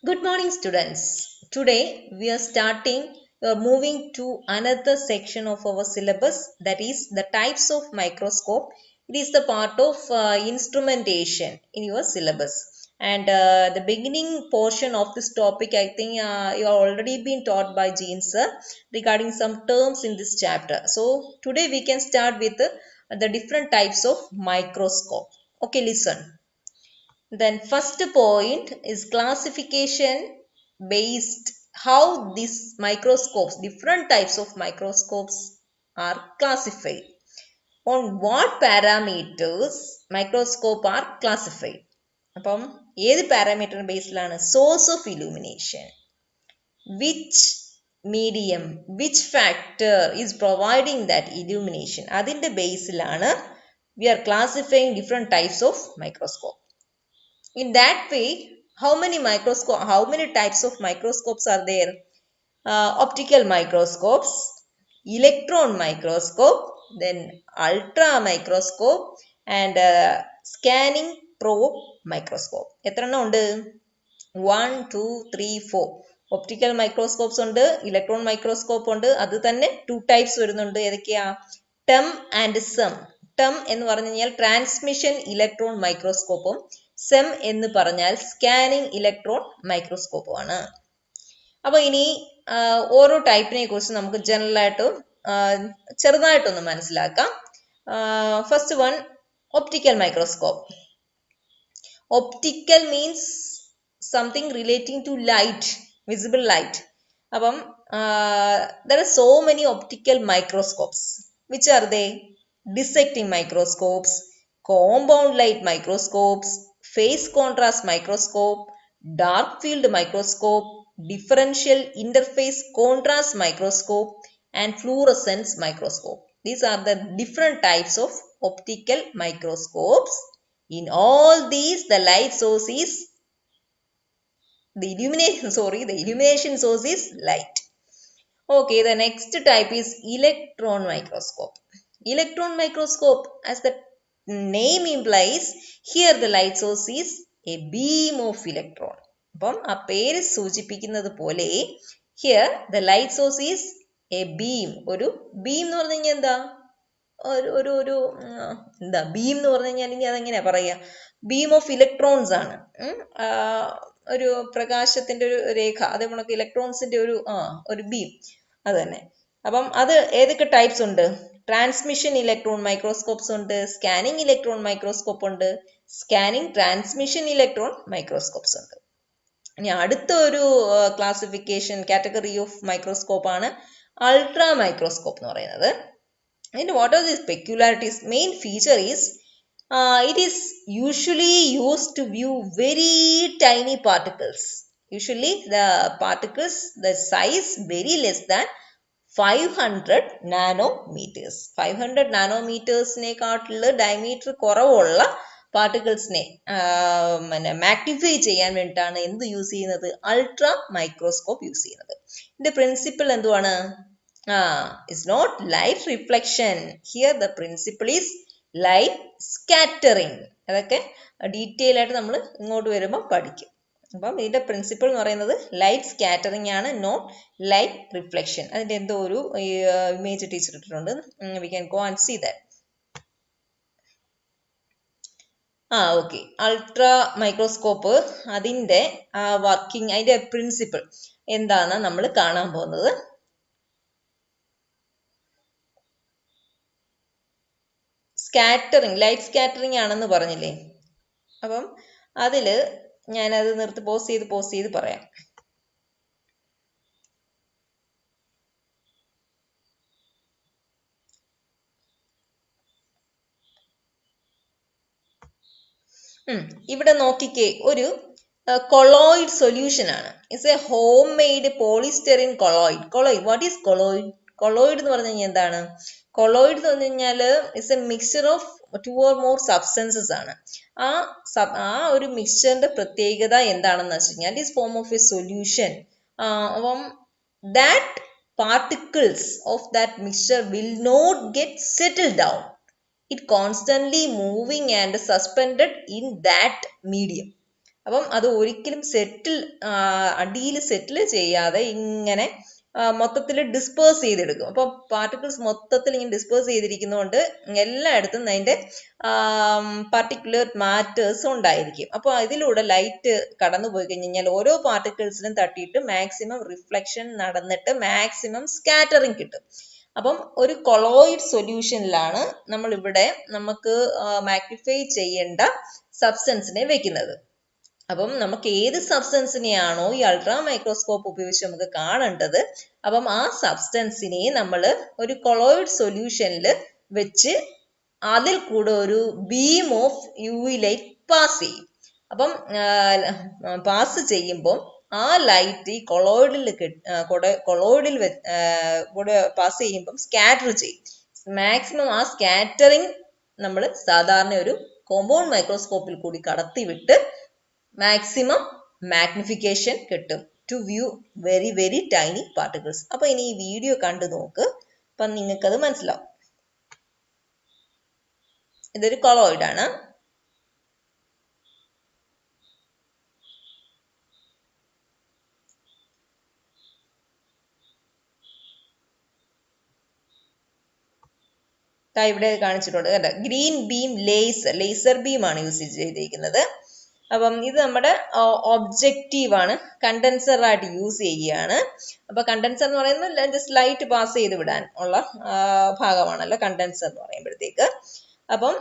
Good morning, students. Today we are moving to another section of our syllabus, that is the types of microscope. It is the part of instrumentation in your syllabus. And the beginning portion of this topic, I think you have already been taught by Jean sir regarding some terms in this chapter. So today we can start with the different types of microscope. Okay, listen. Then first point is classification based how these microscopes, different types of microscopes are classified. On what parameters microscope are classified? അപ്പം ഏത് parameter ബേസിലാണ് source of illumination, which medium, which factor is providing that illumination, അതിൻ്റെ ബേസിലാണ് we are classifying different types of microscope. In that way, how many types of microscopes are there? Optical microscopes, electron microscope, then ultra microscope, and scanning probe microscope. എത്രണ്ണം ഉണ്ട്? 1, 2, 3, 4. Optical microscopes ഉണ്ട്, electron microscope ഉണ്ട്. അത് തന്നെ 2 types വരുന്നുണ്ട്. ഏതൊക്കെയാ? Term and sem. Term എന്ന് പറഞ്ഞു കഴിഞ്ഞാൽ ട്രാൻസ്മിഷൻ ഇലക്ട്രോൺ മൈക്രോസ്കോപ്പും സെം എന്ന് പറഞ്ഞാൽ സ്കാനിങ് ഇലക്ട്രോൺ മൈക്രോസ്കോപ്പുമാണ്. അപ്പോൾ ഇനി ഓരോ ടൈപ്പിനെ കുറിച്ച് നമുക്ക് ജനറലായിട്ട് ചെറുതായിട്ടൊന്ന് മനസ്സിലാക്കാം. First one, optical microscope. Optical means something relating to light, visible light. അപ്പം there are so many optical microscopes. Which are they? Dissecting microscopes, compound light microscopes, phase contrast microscope, dark field microscope, differential interface contrast microscope, and fluorescence microscope. These are the different types of optical microscopes. In all these, the light source is the illumination source is light. Okay, the next type is electron microscope. Electron microscope, as the name implies, here the light source is a beam of electron. അപ്പം ആ പേര് സൂചിപ്പിക്കുന്നത് പോലെ here the light source is a beam. ഒരു beam എന്ന് പറഞ്ഞു കഴിഞ്ഞാൽ എന്താ? ഒരു എന്താ ബീം എന്ന് പറഞ്ഞു കഴിഞ്ഞാൽ ഇനി അതെങ്ങനെയാ പറയാ? ബീം ഓഫ് ഇലക്ട്രോൺസ് ആണ്. ഒരു പ്രകാശത്തിന്റെ ഒരു രേഖ, അതേ കണക്ക് ഇലക്ട്രോൺസിന്റെ ഒരു ബീം, അത് തന്നെ. അപ്പം അത് ഏതൊക്കെ ടൈപ്സ് ഉണ്ട്? ട്രാൻസ്മിഷൻ ഇലക്ട്രോൺ മൈക്രോസ്കോപ്സ് ഉണ്ട്, സ്കാനിങ് ഇലക്ട്രോൺ മൈക്രോസ്കോപ്പ് ഉണ്ട്, സ്കാനിങ് ട്രാൻസ്മിഷൻ ഇലക്ട്രോൺ മൈക്രോസ്കോപ്സ് ഉണ്ട്. ഇനി അടുത്ത ഒരു ക്ലാസിഫിക്കേഷൻ കാറ്റഗറി ഓഫ് മൈക്രോസ്കോപ്പ് ആണ് അൾട്രാ മൈക്രോസ്കോപ്പ് എന്ന് പറയുന്നത്. And what are these peculiarities? Main feature is it is usually used to view very tiny particles. Usually the particles, the size very less than 500 nanometres. 500 നാനോമീറ്റേഴ്സിനെക്കാട്ടുള്ള diameter കുറവുള്ള പാർട്ടിക്കിൾസിനെ magnify ചെയ്യാൻ വേണ്ടിയിട്ടാണ് എന്ത് use ചെയ്യുന്നത്? Ultra microscope use ചെയ്യുന്നത്. ഇതിന്റെ principle എന്തുവാണ്? It's not light reflection. Here the principle is light scattering. അതൊക്കെ ഡീറ്റെയിൽ ആയിട്ട് നമ്മൾ ഇങ്ങോട്ട് വരുമ്പോൾ പഠിക്കും. അപ്പം ഇതിന്റെ പ്രിൻസിപ്പിൾ എന്ന് പറയുന്നത് ലൈറ്റ് സ്കാറ്ററിംഗ് ആണ്, നോട്ട് ലൈറ്റ് റിഫ്ലക്ഷൻ. അതിന്റെ എന്തോ ഒരു ഇമേജ് ടീച്ചർ ഇട്ടിട്ടുണ്ട്. We can go and see that. Okay, ultra microscope, അതിന്റെ വർക്കിംഗ്, അതിന്റെ പ്രിൻസിപ്പിൾ എന്താണെന്ന് നമ്മൾ കാണാൻ പോകുന്നത്. സ്കാറ്ററിങ്, ലൈറ്റ് സ്കാറ്ററിങ് ആണെന്ന് പറഞ്ഞില്ലേ? അപ്പം അതില് ഞാനത് നിർത്തി പോസ് ചെയ്ത് പറയാം. ഇവിടെ നോക്കിക്കേ, ഒരു കൊളോയിഡ് സൊല്യൂഷൻ ആണ്. It's a home made polystyrene colloid. What is colloid? Colloid എന്ന് പറഞ്ഞു കഴിഞ്ഞാൽ എന്താണ്? കൊളോയിഡ് എന്ന് പറഞ്ഞു കഴിഞ്ഞാൽ it's a mixture of 2 or more substances ആണ്. ആ ഒരു മിക്സ്ചറിന്റെ പ്രത്യേകത എന്താണെന്ന് വെച്ച് കഴിഞ്ഞാൽ it is form of a solution. അപ്പം that particles of that mixture will not get settled down. It constantly moving and suspended in that medium. അപ്പം അത് ഒരിക്കലും അടിയിൽ സെറ്റിൽ ചെയ്യാതെ ഇങ്ങനെ മൊത്തത്തിൽ ഡിസ്പേഴ്സ് ചെയ്തെടുക്കും. അപ്പം പാർട്ടിക്കിൾസ് മൊത്തത്തിൽ ഇങ്ങനെ ഡിസ്പേഴ്സ് ചെയ്തിരിക്കുന്നതുകൊണ്ട് എല്ലായിടത്തും അതിന്റെ പർട്ടിക്കുലർ മാറ്റേഴ്സ് ഉണ്ടായിരിക്കും. അപ്പോൾ ഇതിലൂടെ ലൈറ്റ് കടന്നു പോയി കഴിഞ്ഞാൽ ഓരോ പാർട്ടിക്കിൾസിലും തട്ടിയിട്ട് മാക്സിമം റിഫ്ലക്ഷൻ നടന്നിട്ട് മാക്സിമം സ്കാറ്ററിങ് കിട്ടും. അപ്പം ഒരു കൊളോയിഡ് സൊല്യൂഷനിലാണ് നമ്മൾ ഇവിടെ നമുക്ക് മാഗ്നിഫൈ ചെയ്യേണ്ട സബ്സ്റ്റൻസിനെ വെക്കുന്നത്. അപ്പം നമുക്ക് ഏത് സബ്സ്റ്റൻസിനെയാണോ ഈ അൾട്രാ മൈക്രോസ്കോപ്പ് ഉപയോഗിച്ച് നമുക്ക് കാണേണ്ടത്, അപ്പം ആ സബ്സ്റ്റൻസിനെ നമ്മൾ ഒരു കൊളോയിഡ് സൊല്യൂഷനിൽ വെച്ച് അതിൽ കൂടെ ഒരു beam of UV light pass ചെയ്യും. അപ്പം പാസ് ചെയ്യുമ്പോൾ ആ ലൈറ്റ് ഈ കൊളോയിഡിൽ കൂടെ പാസ് ചെയ്യുമ്പം സ്കാറ്റർ ചെയ്യും. മാക്സിമം ആ സ്കാറ്ററിങ് നമ്മൾ സാധാരണ ഒരു കോമ്പൗണ്ട് മൈക്രോസ്കോപ്പിൽ കൂടി കടത്തിവിട്ട് മാക്സിമം മാഗ്നിഫിക്കേഷൻ കിട്ടും to view very very tiny particles. അപ്പൊ ഇനി ഈ വീഡിയോ കണ്ടു നോക്ക്, അപ്പം നിങ്ങൾക്കത് മനസ്സിലാവും. ഇതൊരു കൊളോയിഡ് ആണ്. ഇവിടെ കാണിച്ചിട്ടുണ്ട് കേട്ടോ, ഗ്രീൻ ബീം ലേസർ ബീം ആണ് യൂസ് ചെയ്തിരിക്കുന്നത്. അപ്പം ഇത് നമ്മുടെ ഒബ്ജക്റ്റീവ് ആണ്, കണ്ടൻസർ ആയിട്ട് യൂസ് ചെയ്യുകയാണ്. അപ്പൊ കണ്ടൻസർ എന്ന് പറയുന്നത് ജസ്റ്റ് ലൈറ്റ് പാസ് ചെയ്ത് വിടാൻ ഉള്ള ഭാഗമാണല്ലോ കണ്ടൻസർ എന്ന് പറയുമ്പോഴത്തേക്ക്. അപ്പം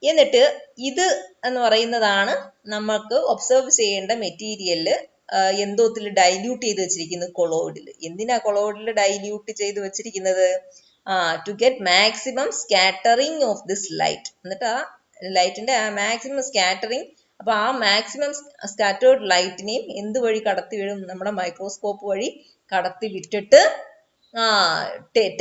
എന്നിട്ട് ഇത് എന്ന് പറയുന്നതാണ് നമുക്ക് ഒബ്സർവ് ചെയ്യേണ്ട മെറ്റീരിയല് എന്തോത്തിൽ ഡൈല്യൂട്ട് ചെയ്ത് വെച്ചിരിക്കുന്നത്, കൊളോയിഡിൽ. എന്തിനാ കൊളോയിഡിൽ ഡൈല്യൂട്ട് ചെയ്ത് വെച്ചിരിക്കുന്നത്? To get maximum scattering of this light. എന്നിട്ട് ആ ലൈറ്റിന്റെ മാക്സിമം സ്കാറ്ററിങ്, അപ്പൊ ആ മാക്സിമം സ്കാറ്റേർഡ് ലൈറ്റിനെയും എന്ത് വഴി കടത്തി വിടും? നമ്മുടെ മൈക്രോസ്കോപ്പ് വഴി കടത്തി വിട്ടിട്ട്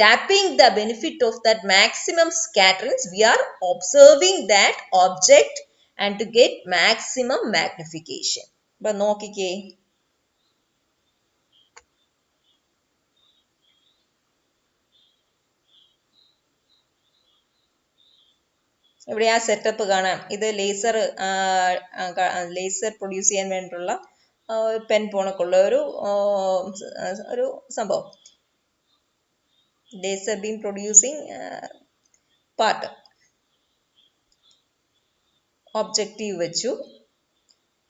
tapping the benefit of that maximum scatterings, we are observing that object and to get maximum magnification. അപ്പൊ നോക്കിക്കേ, ഇവിടെ ആ സെറ്റപ്പ് കാണാം. ഇത് ലേസർ പ്രൊഡ്യൂസ് ചെയ്യാൻ വേണ്ടിയിട്ടുള്ള പെൻ പോണക്കുള്ള ഒരു സംഭവം, laser beam producing part. Objective വെച്ചു.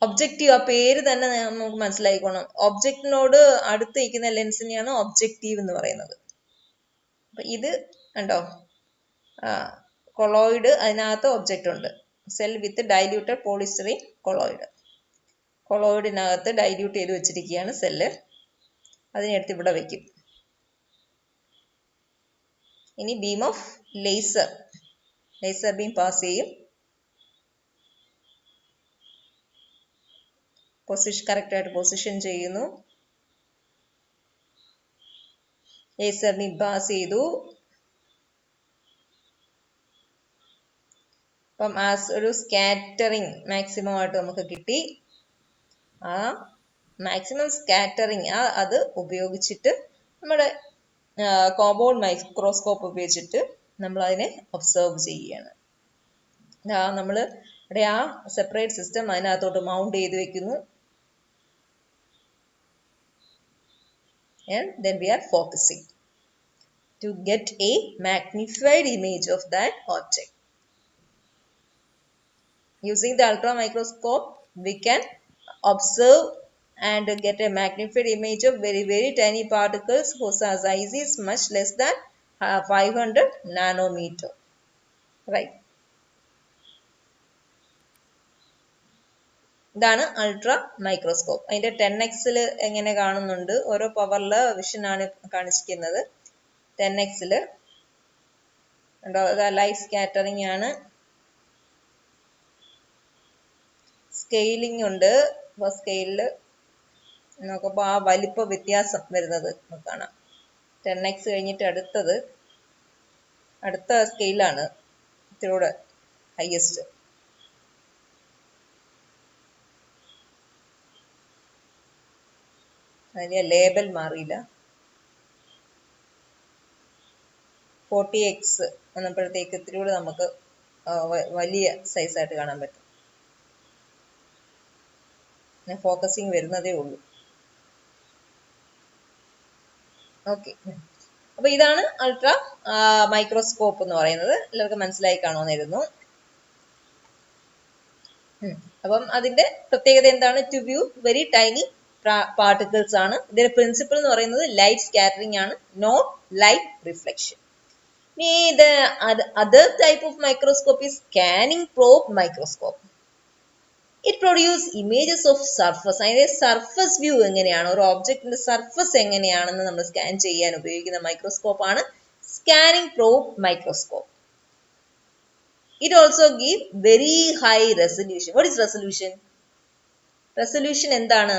ഒബ്ജക്റ്റീവ്, ആ പേര് തന്നെ നമുക്ക് മനസ്സിലായിക്കോണം. ഒബ്ജക്റ്റിനോട് അടുത്ത് നിൽക്കുന്ന ലെൻസിനെയാണ് ഒബ്ജക്റ്റീവ് എന്ന് പറയുന്നത്. അപ്പൊ ഇത് കണ്ടോ, കൊളോയിഡ്, അതിനകത്ത് ഒബ്ജക്റ്റ് ഉണ്ട്. സെൽ വിത്ത് ഡൈല്യൂട്ടഡ് പോളിസ്റ്ററീൻ കൊളോയിഡിനകത്ത് ഡൈല്യൂട്ട് ചെയ്ത് വെച്ചിരിക്കുകയാണ് സെല്ല്. അതിനെടുത്ത് ഇവിടെ വെക്കും. ഇനി beam of laser beam pass ചെയ്യും. കറക്റ്റ് ആയിട്ട് പൊസിഷൻ ചെയ്യുന്നു. ലേസർ ബീം പാസ് ചെയ്തു. അപ്പം ഒരു സ്കാറ്ററിങ് മാക്സിമം ആയിട്ട് നമുക്ക് കിട്ടി. ആ മാക്സിമം സ്കാറ്ററിങ് അത് ഉപയോഗിച്ചിട്ട് നമ്മുടെ കോമ്പൗണ്ട് മൈക്രോസ്കോപ്പ് ഉപയോഗിച്ചിട്ട് നമ്മൾ അതിനെ ഒബ്സർവ് ചെയ്യുകയാണ്. നമ്മൾ ഇവിടെ ആ സെപ്പറേറ്റ് സിസ്റ്റം അതിനകത്തോട്ട് മൗണ്ട് ചെയ്ത് വെക്കുന്നു. And then we are focusing to get a magnified image of that object. Using the ultra microscope, we can observe and get a magnified image of very very tiny particles whose size is much less than 500 nanometer. Right. ഇതാണ് ultra microscope. അതിന്റെ 10x എങ്ങനെ കാണുന്നുണ്ട്, ഓരോ പവറില് vision ആണ് കാണിച്ചിരിക്കുന്നത്. 10x light scattering ആണ്. Scaling ഉണ്ട്. അപ്പൊ സ്കെയിലില് നോക്കുമ്പോ ആ വലിപ്പ വ്യത്യാസം വരുന്നത് കാണാം. 10x കഴിഞ്ഞിട്ട് അടുത്ത സ്കെയിലാണ് ഇതിലൂടെ ഹയസ്റ്റ്. അതിന്റെ ലേബൽ മാറിയില്ല. 40x വന്നപ്പോഴത്തേക്ക് ഇതിലൂടെ നമുക്ക് വലിയ സൈസായിട്ട് കാണാൻ പറ്റും. ഞാൻ ഫോക്കസിങ് വരുന്നതേ ഉള്ളൂ. ഓക്കെ, അപ്പൊ ഇതാണ് അൾട്രാ മൈക്രോസ്കോപ്പ് എന്ന് പറയുന്നത്. എല്ലാവർക്കും മനസ്സിലായി കാണുമെന്ന് കരുതുന്നു. അപ്പം അതിന്റെ പ്രത്യേകത എന്താണ്? To view very tiny particles ആണ്. ഇതിന്റെ പ്രിൻസിപ്പിൾ എന്ന് പറയുന്നത് ലൈറ്റ് സ്കാറ്ററിംഗ് ആണ്, not light reflection. The other type of microscope is scanning probe microscope. It produces images of surface. അതിന്റെ സർഫസ് വ്യൂ എങ്ങനെയാണ്, ഒരു ഒബ്ജക്റ്റിന്റെ സർഫസ് എങ്ങനെയാണെന്ന് നമ്മൾ സ്കാൻ ചെയ്യാൻ ഉപയോഗിക്കുന്ന മൈക്രോസ്കോപ്പ് ആണ് scanning probe microscope. It also gives very high resolution. What is resolution? Resolution എന്താണ്?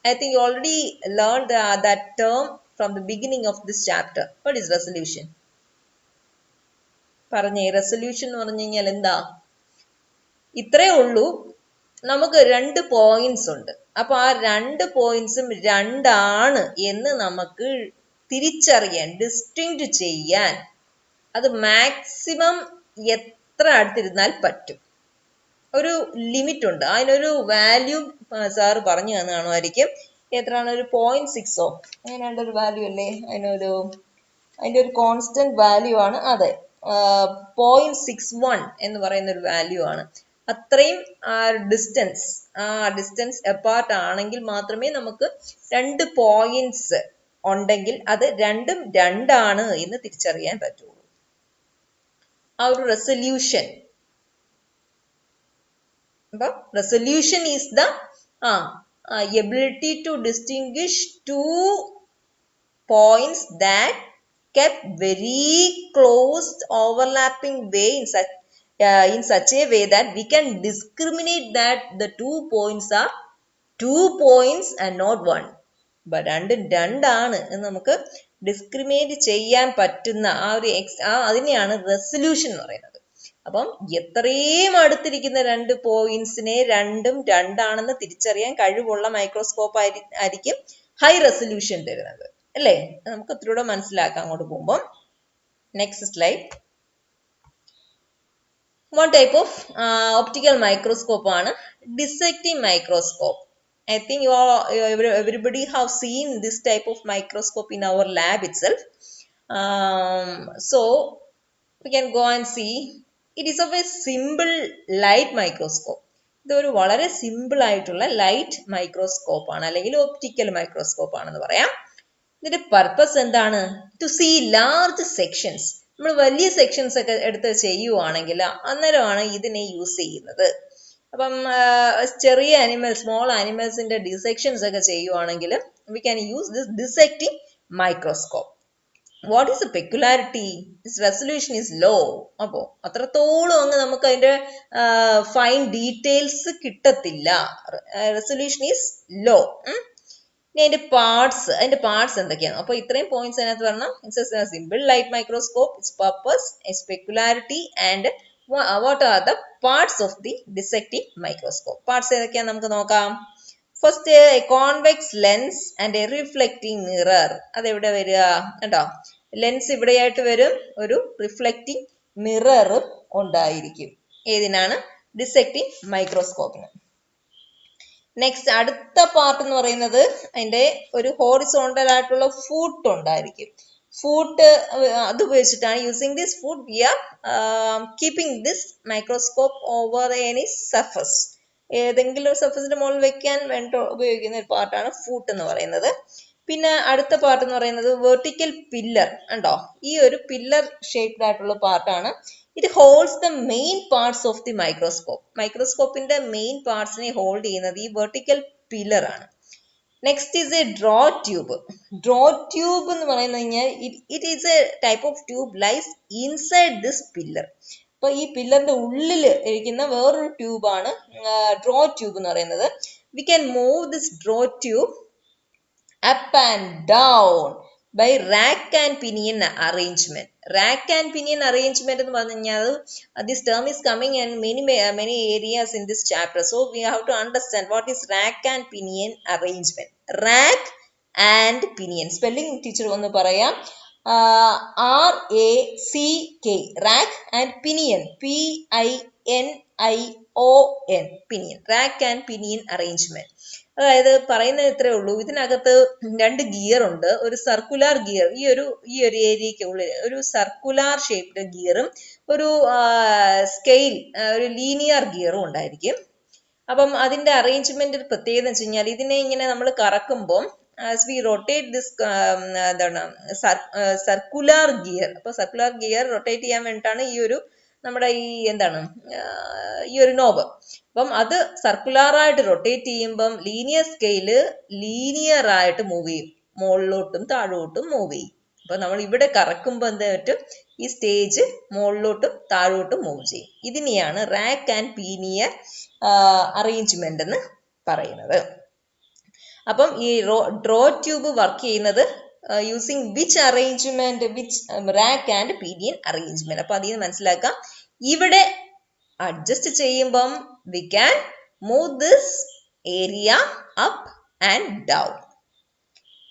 I think you already learned that term from the beginning of this chapter. What is resolution? പറഞ്ഞേ, resolution എന്ന് പറഞ്ഞു കഴിഞ്ഞാൽ എന്താ? ഇത്രേ ഉള്ളൂ, നമുക്ക് 2 പോയിന്റ്സ് ഉണ്ട്. അപ്പൊ ആ 2 പോയിന്റ്സും 2 ആണ് എന്ന് നമുക്ക് തിരിച്ചറിയാൻ, ഡിസ്റ്റിങ്ക്റ്റ് ചെയ്യാൻ അത് മാക്സിമം എത്ര അടുത്തിരുന്നാൽ പറ്റും. ഒരു ലിമിറ്റ് ഉണ്ട്, അതിനൊരു വാല്യൂ സാറ് പറഞ്ഞു തന്നാണായിരിക്കും. എത്രയാണ്? ഒരു 0.6 അങ്ങനെയുള്ള ഒരു വാല്യൂ അല്ലേ? അതിന്റെ ഒരു കോൺസ്റ്റന്റ് വാല്യൂ ആണ്. അതെ, 0.61 എന്ന് പറയുന്ന ഒരു വാല്യൂ ആണ്. അത്രയും ഡിസ്റ്റൻസ് അപ്പാർട്ട് ആണെങ്കിൽ മാത്രമേ നമുക്ക് 2 പോയിന്റ്സ് ഉണ്ടെങ്കിൽ അത് രണ്ടും 2 ആണ് എന്ന് തിരിച്ചറിയാൻ പറ്റുള്ളൂ. ആ ഒരു റെസൊല്യൂഷൻ. അപ്പം resolution is the ability to distinguish 2 points that kept very close overlapping way in such a way that we can discriminate that the 2 points are 2 points and not 1. but രണ്ടും 2 ആണ് എന്ന് നമുക്ക് ഡിസ്ക്രിമിനേറ്റ് ചെയ്യാൻ പറ്റുന്ന അതിനെയാണ് resolution എന്ന് പറയുന്നത്. അപ്പം എത്രയും അടുത്തിരിക്കുന്ന 2 പോയിന്റ്സിനെ രണ്ടും 2 ആണെന്ന് തിരിച്ചറിയാൻ കഴിവുള്ള മൈക്രോസ്കോപ്പ് ആയിരിക്കും ഹൈ റെസൊല്യൂഷൻ തരുന്നത്, അല്ലേ? നമുക്ക് ഒത്തിരിയൂടെ മനസ്സിലാക്കാം അങ്ങോട്ട് പോകുമ്പോൾ. Next slide. One type of optical microscope ആണ് ഡിസെക്റ്റിംഗ് microscope. I think everybody have seen this type of microscope in our lab itself. So we can go and see. It is of a simple light microscope. ഇതൊരു വളരെ simple ആയിട്ടുള്ള light microscope ആണ്, അല്ലെങ്കിൽ optical microscope ആണെന്ന് പറയാം. ഇതിന്റെ purpose എന്താണ്? To see large sections. നമ്മൾ വലിയ സെക്ഷൻസ് ഒക്കെ എടുത്ത് ചെയ്യുവാണെങ്കിൽ അന്നേരമാണ് ഇതിനെ യൂസ് ചെയ്യുന്നത്. അപ്പം ചെറിയ സ്മോൾ ആനിമൽസിന്റെ ഡിസെക്ഷൻസ് ഒക്കെ ചെയ്യുവാണെങ്കിൽ we can use this dissecting microscope. What is a peculiarity? This resolution is low. അപ്പോൾ അത്രത്തോളം അങ്ങ് നമുക്ക് അതിന്റെ ഫൈൻ ഡീറ്റെയിൽസ് കിട്ടത്തില്ല. Resolution is low. ഇനി അതിന്റെ പാർട്സ് എന്തൊക്കെയാണ്? അപ്പൊ ഇത്രയും പോയിന്റ്സ് അതിനകത്ത് പറഞ്ഞാൽ it's a simple light microscope, its purpose, its peculiarity and what are the parts of the dissecting microscope. Parts ഏതൊക്കെയാണ് നമുക്ക് നോക്കാം. First, a convex lens and a reflecting mirror. അതെവിടെ വരിക? കേട്ടോ, ലെൻസ് ഇവിടെയായിട്ട് വരും, ഒരു റിഫ്ലക്റ്റിംഗ് മിററും ഉണ്ടായിരിക്കും. ഏതിനാണ്? ഡിസെക്റ്റിംഗ് മൈക്രോസ്കോപ്പിന്. നെക്സ്റ്റ്, അടുത്ത പാർട്ട് എന്ന് പറയുന്നത് അതിന്റെ ഒരു ഹോറിസോണ്ടൽ ആയിട്ടുള്ള ഫൂട്ട് ഉണ്ടായിരിക്കും. ഫൂട്ട് അത് ഉപയോഗിച്ചിട്ടാണ്, using this foot we are keeping this microscope over any surface. ഏതെങ്കിലും സർഫസിന്റെ മുകളിൽ വെക്കാൻ വേണ്ടി ഉപയോഗിക്കുന്ന ഒരു പാർട്ടാണ് ഫൂട്ട് എന്ന് പറയുന്നത്. പിന്നെ അടുത്ത പാർട്ട് എന്ന് പറയുന്നത് വെർട്ടിക്കൽ പില്ലർ. ഉണ്ടോ, ഈ ഒരു പില്ലർ ഷേപ്ഡ് ആയിട്ടുള്ള പാർട്ടാണ്. It holds the main parts of the microscope. മൈക്രോസ്കോപ്പിന്റെ മെയിൻ പാർട്സിനെ ഹോൾഡ് ചെയ്യുന്നത് ഈ വെർട്ടിക്കൽ പില്ലർ ആണ്. Next is a draw tube. Draw tube എന്ന് പറയുന്നത് കഴിഞ്ഞാൽ it is a type of tube lies inside this pillar. അപ്പൊ ഈ പില്ലറിന്റെ ഉള്ളിൽ ഇരിക്കുന്ന വേറൊരു ട്യൂബാണ് ഡ്രോ ട്യൂബ് എന്ന് പറയുന്നത്. We can move this draw tube up and down by rack and pinion arrangement. Rack and pinion arrangement എന്ന് പറഞ്ഞു കഴിഞ്ഞാൽ this term is coming in many areas in this chapter, so we have to understand what is rack and pinion arrangement. Rack and pinion spelling teacher ഒന്ന് പറയാം. RACK, rack and pinion, PINION. RACN pinion, rack and pinion arrangement. അതായത് പറയുന്നത് ഇത്രേ ഉള്ളൂ, ഇതിനകത്ത് 2 gear ഉണ്ട്. ഒരു circular gear, ഈ ഒരു ഏരിയക്കുള്ളിൽ ഒരു സർക്കുലാർ ഷേപ്ഡ് ഗിയറും ഒരു സ്കെയിൽ ഒരു ലീനിയർ ഗിയറും ഉണ്ടായിരിക്കും. അപ്പം അതിന്റെ അറേഞ്ച്മെന്റ് പ്രത്യേകത എന്ന് വെച്ച് കഴിഞ്ഞാൽ ഇതിനെ ഇങ്ങനെ നമ്മൾ കറക്കുമ്പോൾ ആസ് വി റൊട്ടേറ്റ് ദിസ് എന്താണ് സർക്കുലാർ ഗിയർ, അപ്പൊ സർക്കുലാർ ഗിയർ റൊട്ടേറ്റ് ചെയ്യാൻ വേണ്ടിയിട്ടാണ് ഈ ഒരു നമ്മുടെ ഈ ഒരു നോബ്. അപ്പം അത് സർക്കുലാർ ആയിട്ട് റൊട്ടേറ്റ് ചെയ്യുമ്പം ലീനിയർ സ്കെയില് ലീനിയർ ആയിട്ട് മൂവ് ചെയ്യും, മുകളിലോട്ടും താഴോട്ടും മൂവ് ചെയ്യും. അപ്പൊ നമ്മൾ ഇവിടെ കറക്കുമ്പോൾ എന്താ പറ്റും, ഈ സ്റ്റേജ് മുകളിലോട്ടും താഴോട്ടും മൂവ് ചെയ്യും. ഇതിനെയാണ് റാക്ക് ആൻഡ് പീനിയർ അറേഞ്ച്മെന്റ് എന്ന് പറയുന്നത്. അപ്പം ഈ ഡ്രോ ട്യൂബ് വർക്ക് ചെയ്യുന്നത് using which arrangement, which rack and pinion arrangement. അപ്പൊ അതിൽ നിന്ന് മനസ്സിലാക്കാം, ഇവിടെ അഡ്ജസ്റ്റ് ചെയ്യുമ്പം V can move this area up and down.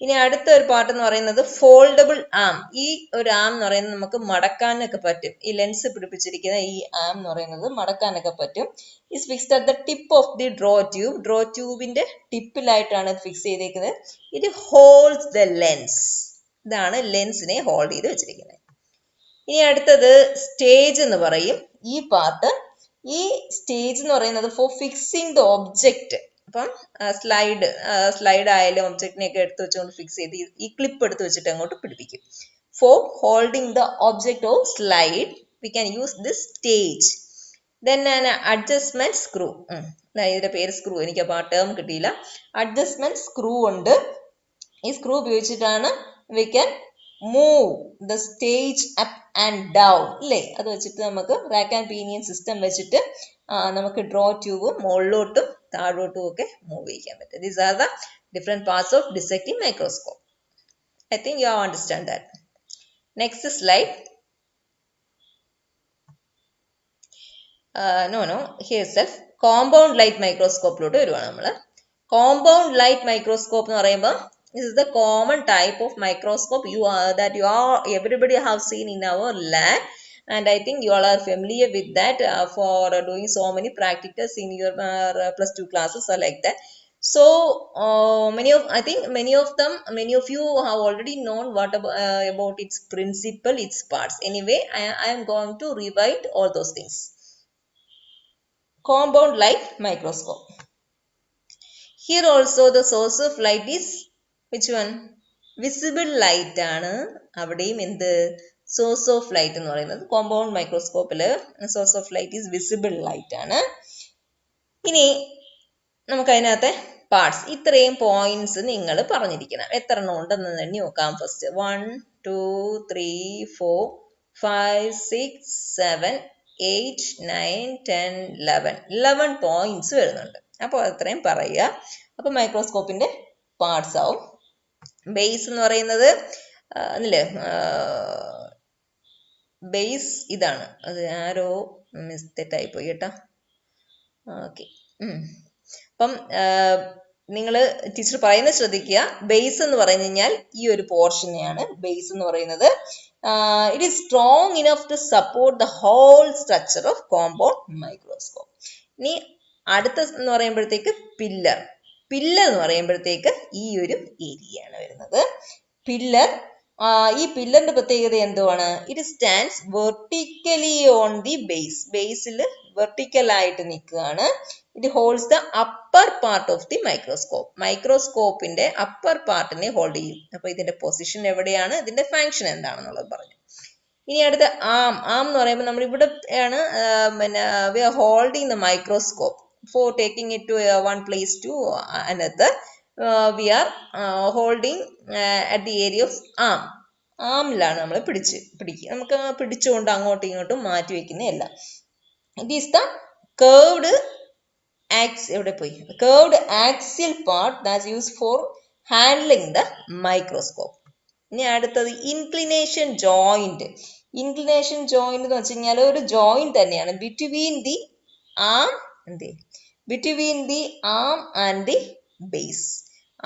ഇനി അടുത്ത ഒരു പാർട്ട് എന്ന് പറയുന്നത് ഫോൾഡബിൾ ആം. ഈ ഒരു ആം എന്ന് പറയുന്നത് നമുക്ക് മടക്കാനൊക്കെ പറ്റും. ഈ ലെൻസ് പിടിപ്പിച്ചിരിക്കുന്ന ഈ ആം എന്ന് പറയുന്നത് മടക്കാനൊക്കെ പറ്റും. Is fixed at the tip of the draw tube. Draw ട്യൂബിന്റെ ടിപ്പിലായിട്ടാണ് ഫിക്സ് ചെയ്തേക്കുന്നത്. It holds the lens. ഇതാണ് ലെൻസിനെ ഹോൾഡ് ചെയ്ത് വെച്ചിരിക്കുന്നത്. ഇനി അടുത്തത് സ്റ്റേജ് എന്ന് പറയും ഈ പാർട്ട്. ഈ സ്റ്റേജ് എന്ന് പറയുന്നത് ഫോർ ഫിക്സിങ് ദ ഒബ്ജക്റ്റ്. അപ്പം സ്ലൈഡ് ആയാലും ഒബ്ജക്റ്റിനെയൊക്കെ എടുത്ത് വെച്ചുകൊണ്ട് ഫിക്സ് ചെയ്ത് ഈ ക്ലിപ്പ് എടുത്ത് വെച്ചിട്ട് അങ്ങോട്ട് പിടിപ്പിക്കും. For holding the object of slide we can use this stage. Then adjustment screw. ഇതിന്റെ പേര് സ്ക്രൂ, എനിക്ക് അപ്പോൾ ആ ടേം കിട്ടിയില്ല. അഡ്ജസ്റ്റ്മെന്റ് സ്ക്രൂ ഉണ്ട്. ഈ സ്ക്രൂ ഉപയോഗിച്ചിട്ടാണ് V can move the stage up and down അല്ലേ. അത് വെച്ചിട്ട് നമുക്ക് റാക്ക് ആൻഡ് പീനിയൻ സിസ്റ്റം വെച്ചിട്ട് നമുക്ക് ഡ്രോ ട്യൂബും മുകളിലോട്ടും താഴോട്ടും ഒക്കെ മൂവ് ചെയ്യാൻ പറ്റും. These are the different parts of dissecting microscope. I think you have understand that. Next slide. Here self compound light മൈക്രോസ്കോപ്പിലോട്ട് വരുവാണ് നമ്മൾ. കോമ്പൗണ്ട് ലൈറ്റ് മൈക്രോസ്കോപ്പ് എന്ന് പറയുമ്പോൾ this is the common type of microscope everybody have seen in our lab, and I think you all are familiar with that for doing so many practicals in your plus 2 classes or like that. So many of you have already known what about its principle, its parts. Anyway, I am going to revise all those things. Compound light microscope. Here also the source of light is which one? Visible light ആണ്. അവിടെയും എന്ത് source of light എന്ന് പറയുന്നത് compound മൈക്രോസ്കോപ്പില് source of light is visible light ആണ്. ഇനി നമുക്ക് അതിനകത്തെ പാർട്സ് ഇത്രയും പോയിന്റ്സ് നിങ്ങൾ പറഞ്ഞിരിക്കണം. എത്ര എണ്ണം ഉണ്ടെന്ന് എണ്ണി നോക്കാം. ഫസ്റ്റ് 1 2 3 4 5 6 7 8 9 10 11 പോയിന്റ്സ് വരുന്നുണ്ട്. അപ്പോൾ അത്രയും പറയുക. അപ്പോൾ മൈക്രോസ്കോപ്പിന്റെ പാർട്സ് ആവും. ബേസ് എന്ന് പറയുന്നത് ബേസ് ഇതാണ്. അത് ആരോ തെറ്റായി പോയി കേട്ടോ. ഓക്കെ. അപ്പം നിങ്ങൾ ടീച്ചർ പറയുന്നത് ശ്രദ്ധിക്കുക. ബേസ് എന്ന് പറഞ്ഞു കഴിഞ്ഞാൽ ഈ ഒരു പോർഷനെയാണ് ബേസ് എന്ന് പറയുന്നത്. It is strong enough to support the whole structure of compound microscope. ഇനി അടുത്ത എന്ന് പറയുമ്പോഴത്തേക്ക് പില്ലർ. പില്ലർ എന്ന് പറയുമ്പോഴത്തേക്ക് ഈ ഒരു ഏരിയ ആണ് വരുന്നത്. പില്ലർ, ഈ പില്ലറിന്റെ പ്രത്യേകത എന്തുവാണ്? It stands vertically on the base. ബേസിൽ വെർട്ടിക്കൽ ആയിട്ട് നിൽക്കുകയാണ്. It holds the upper part of the microscope. മൈക്രോസ്കോപ്പിന്റെ അപ്പർ പാർട്ടിനെ ഹോൾഡ് ചെയ്യും. അപ്പൊ ഇതിന്റെ പൊസിഷൻ എവിടെയാണ്, ഇതിന്റെ ഫങ്ഷൻ എന്താണെന്നുള്ളത് പറഞ്ഞു. ഇനി അടുത്ത ആം. ആം എന്ന് പറയുമ്പോൾ നമ്മൾ ഇവിടെ ആണ് we are holding the microscope. For taking it to one place to another, we are holding at the area of arm. ആമിലാണ് നമ്മൾ പിടിക്കുക. നമുക്ക് പിടിച്ചുകൊണ്ട് അങ്ങോട്ടും ഇങ്ങോട്ടും മാറ്റി വെക്കുന്നതല്ല. It is the curved axial part that's used for handling the microscope. ഇനി അടുത്തത് ഇൻക്ലിനേഷൻ ജോയിന്റ്. ഇൻക്ലിനേഷൻ ജോയിന്റ് എന്ന് വെച്ച് കഴിഞ്ഞാൽ ഒരു ജോയിന്റ് തന്നെയാണ് between the arm and the base.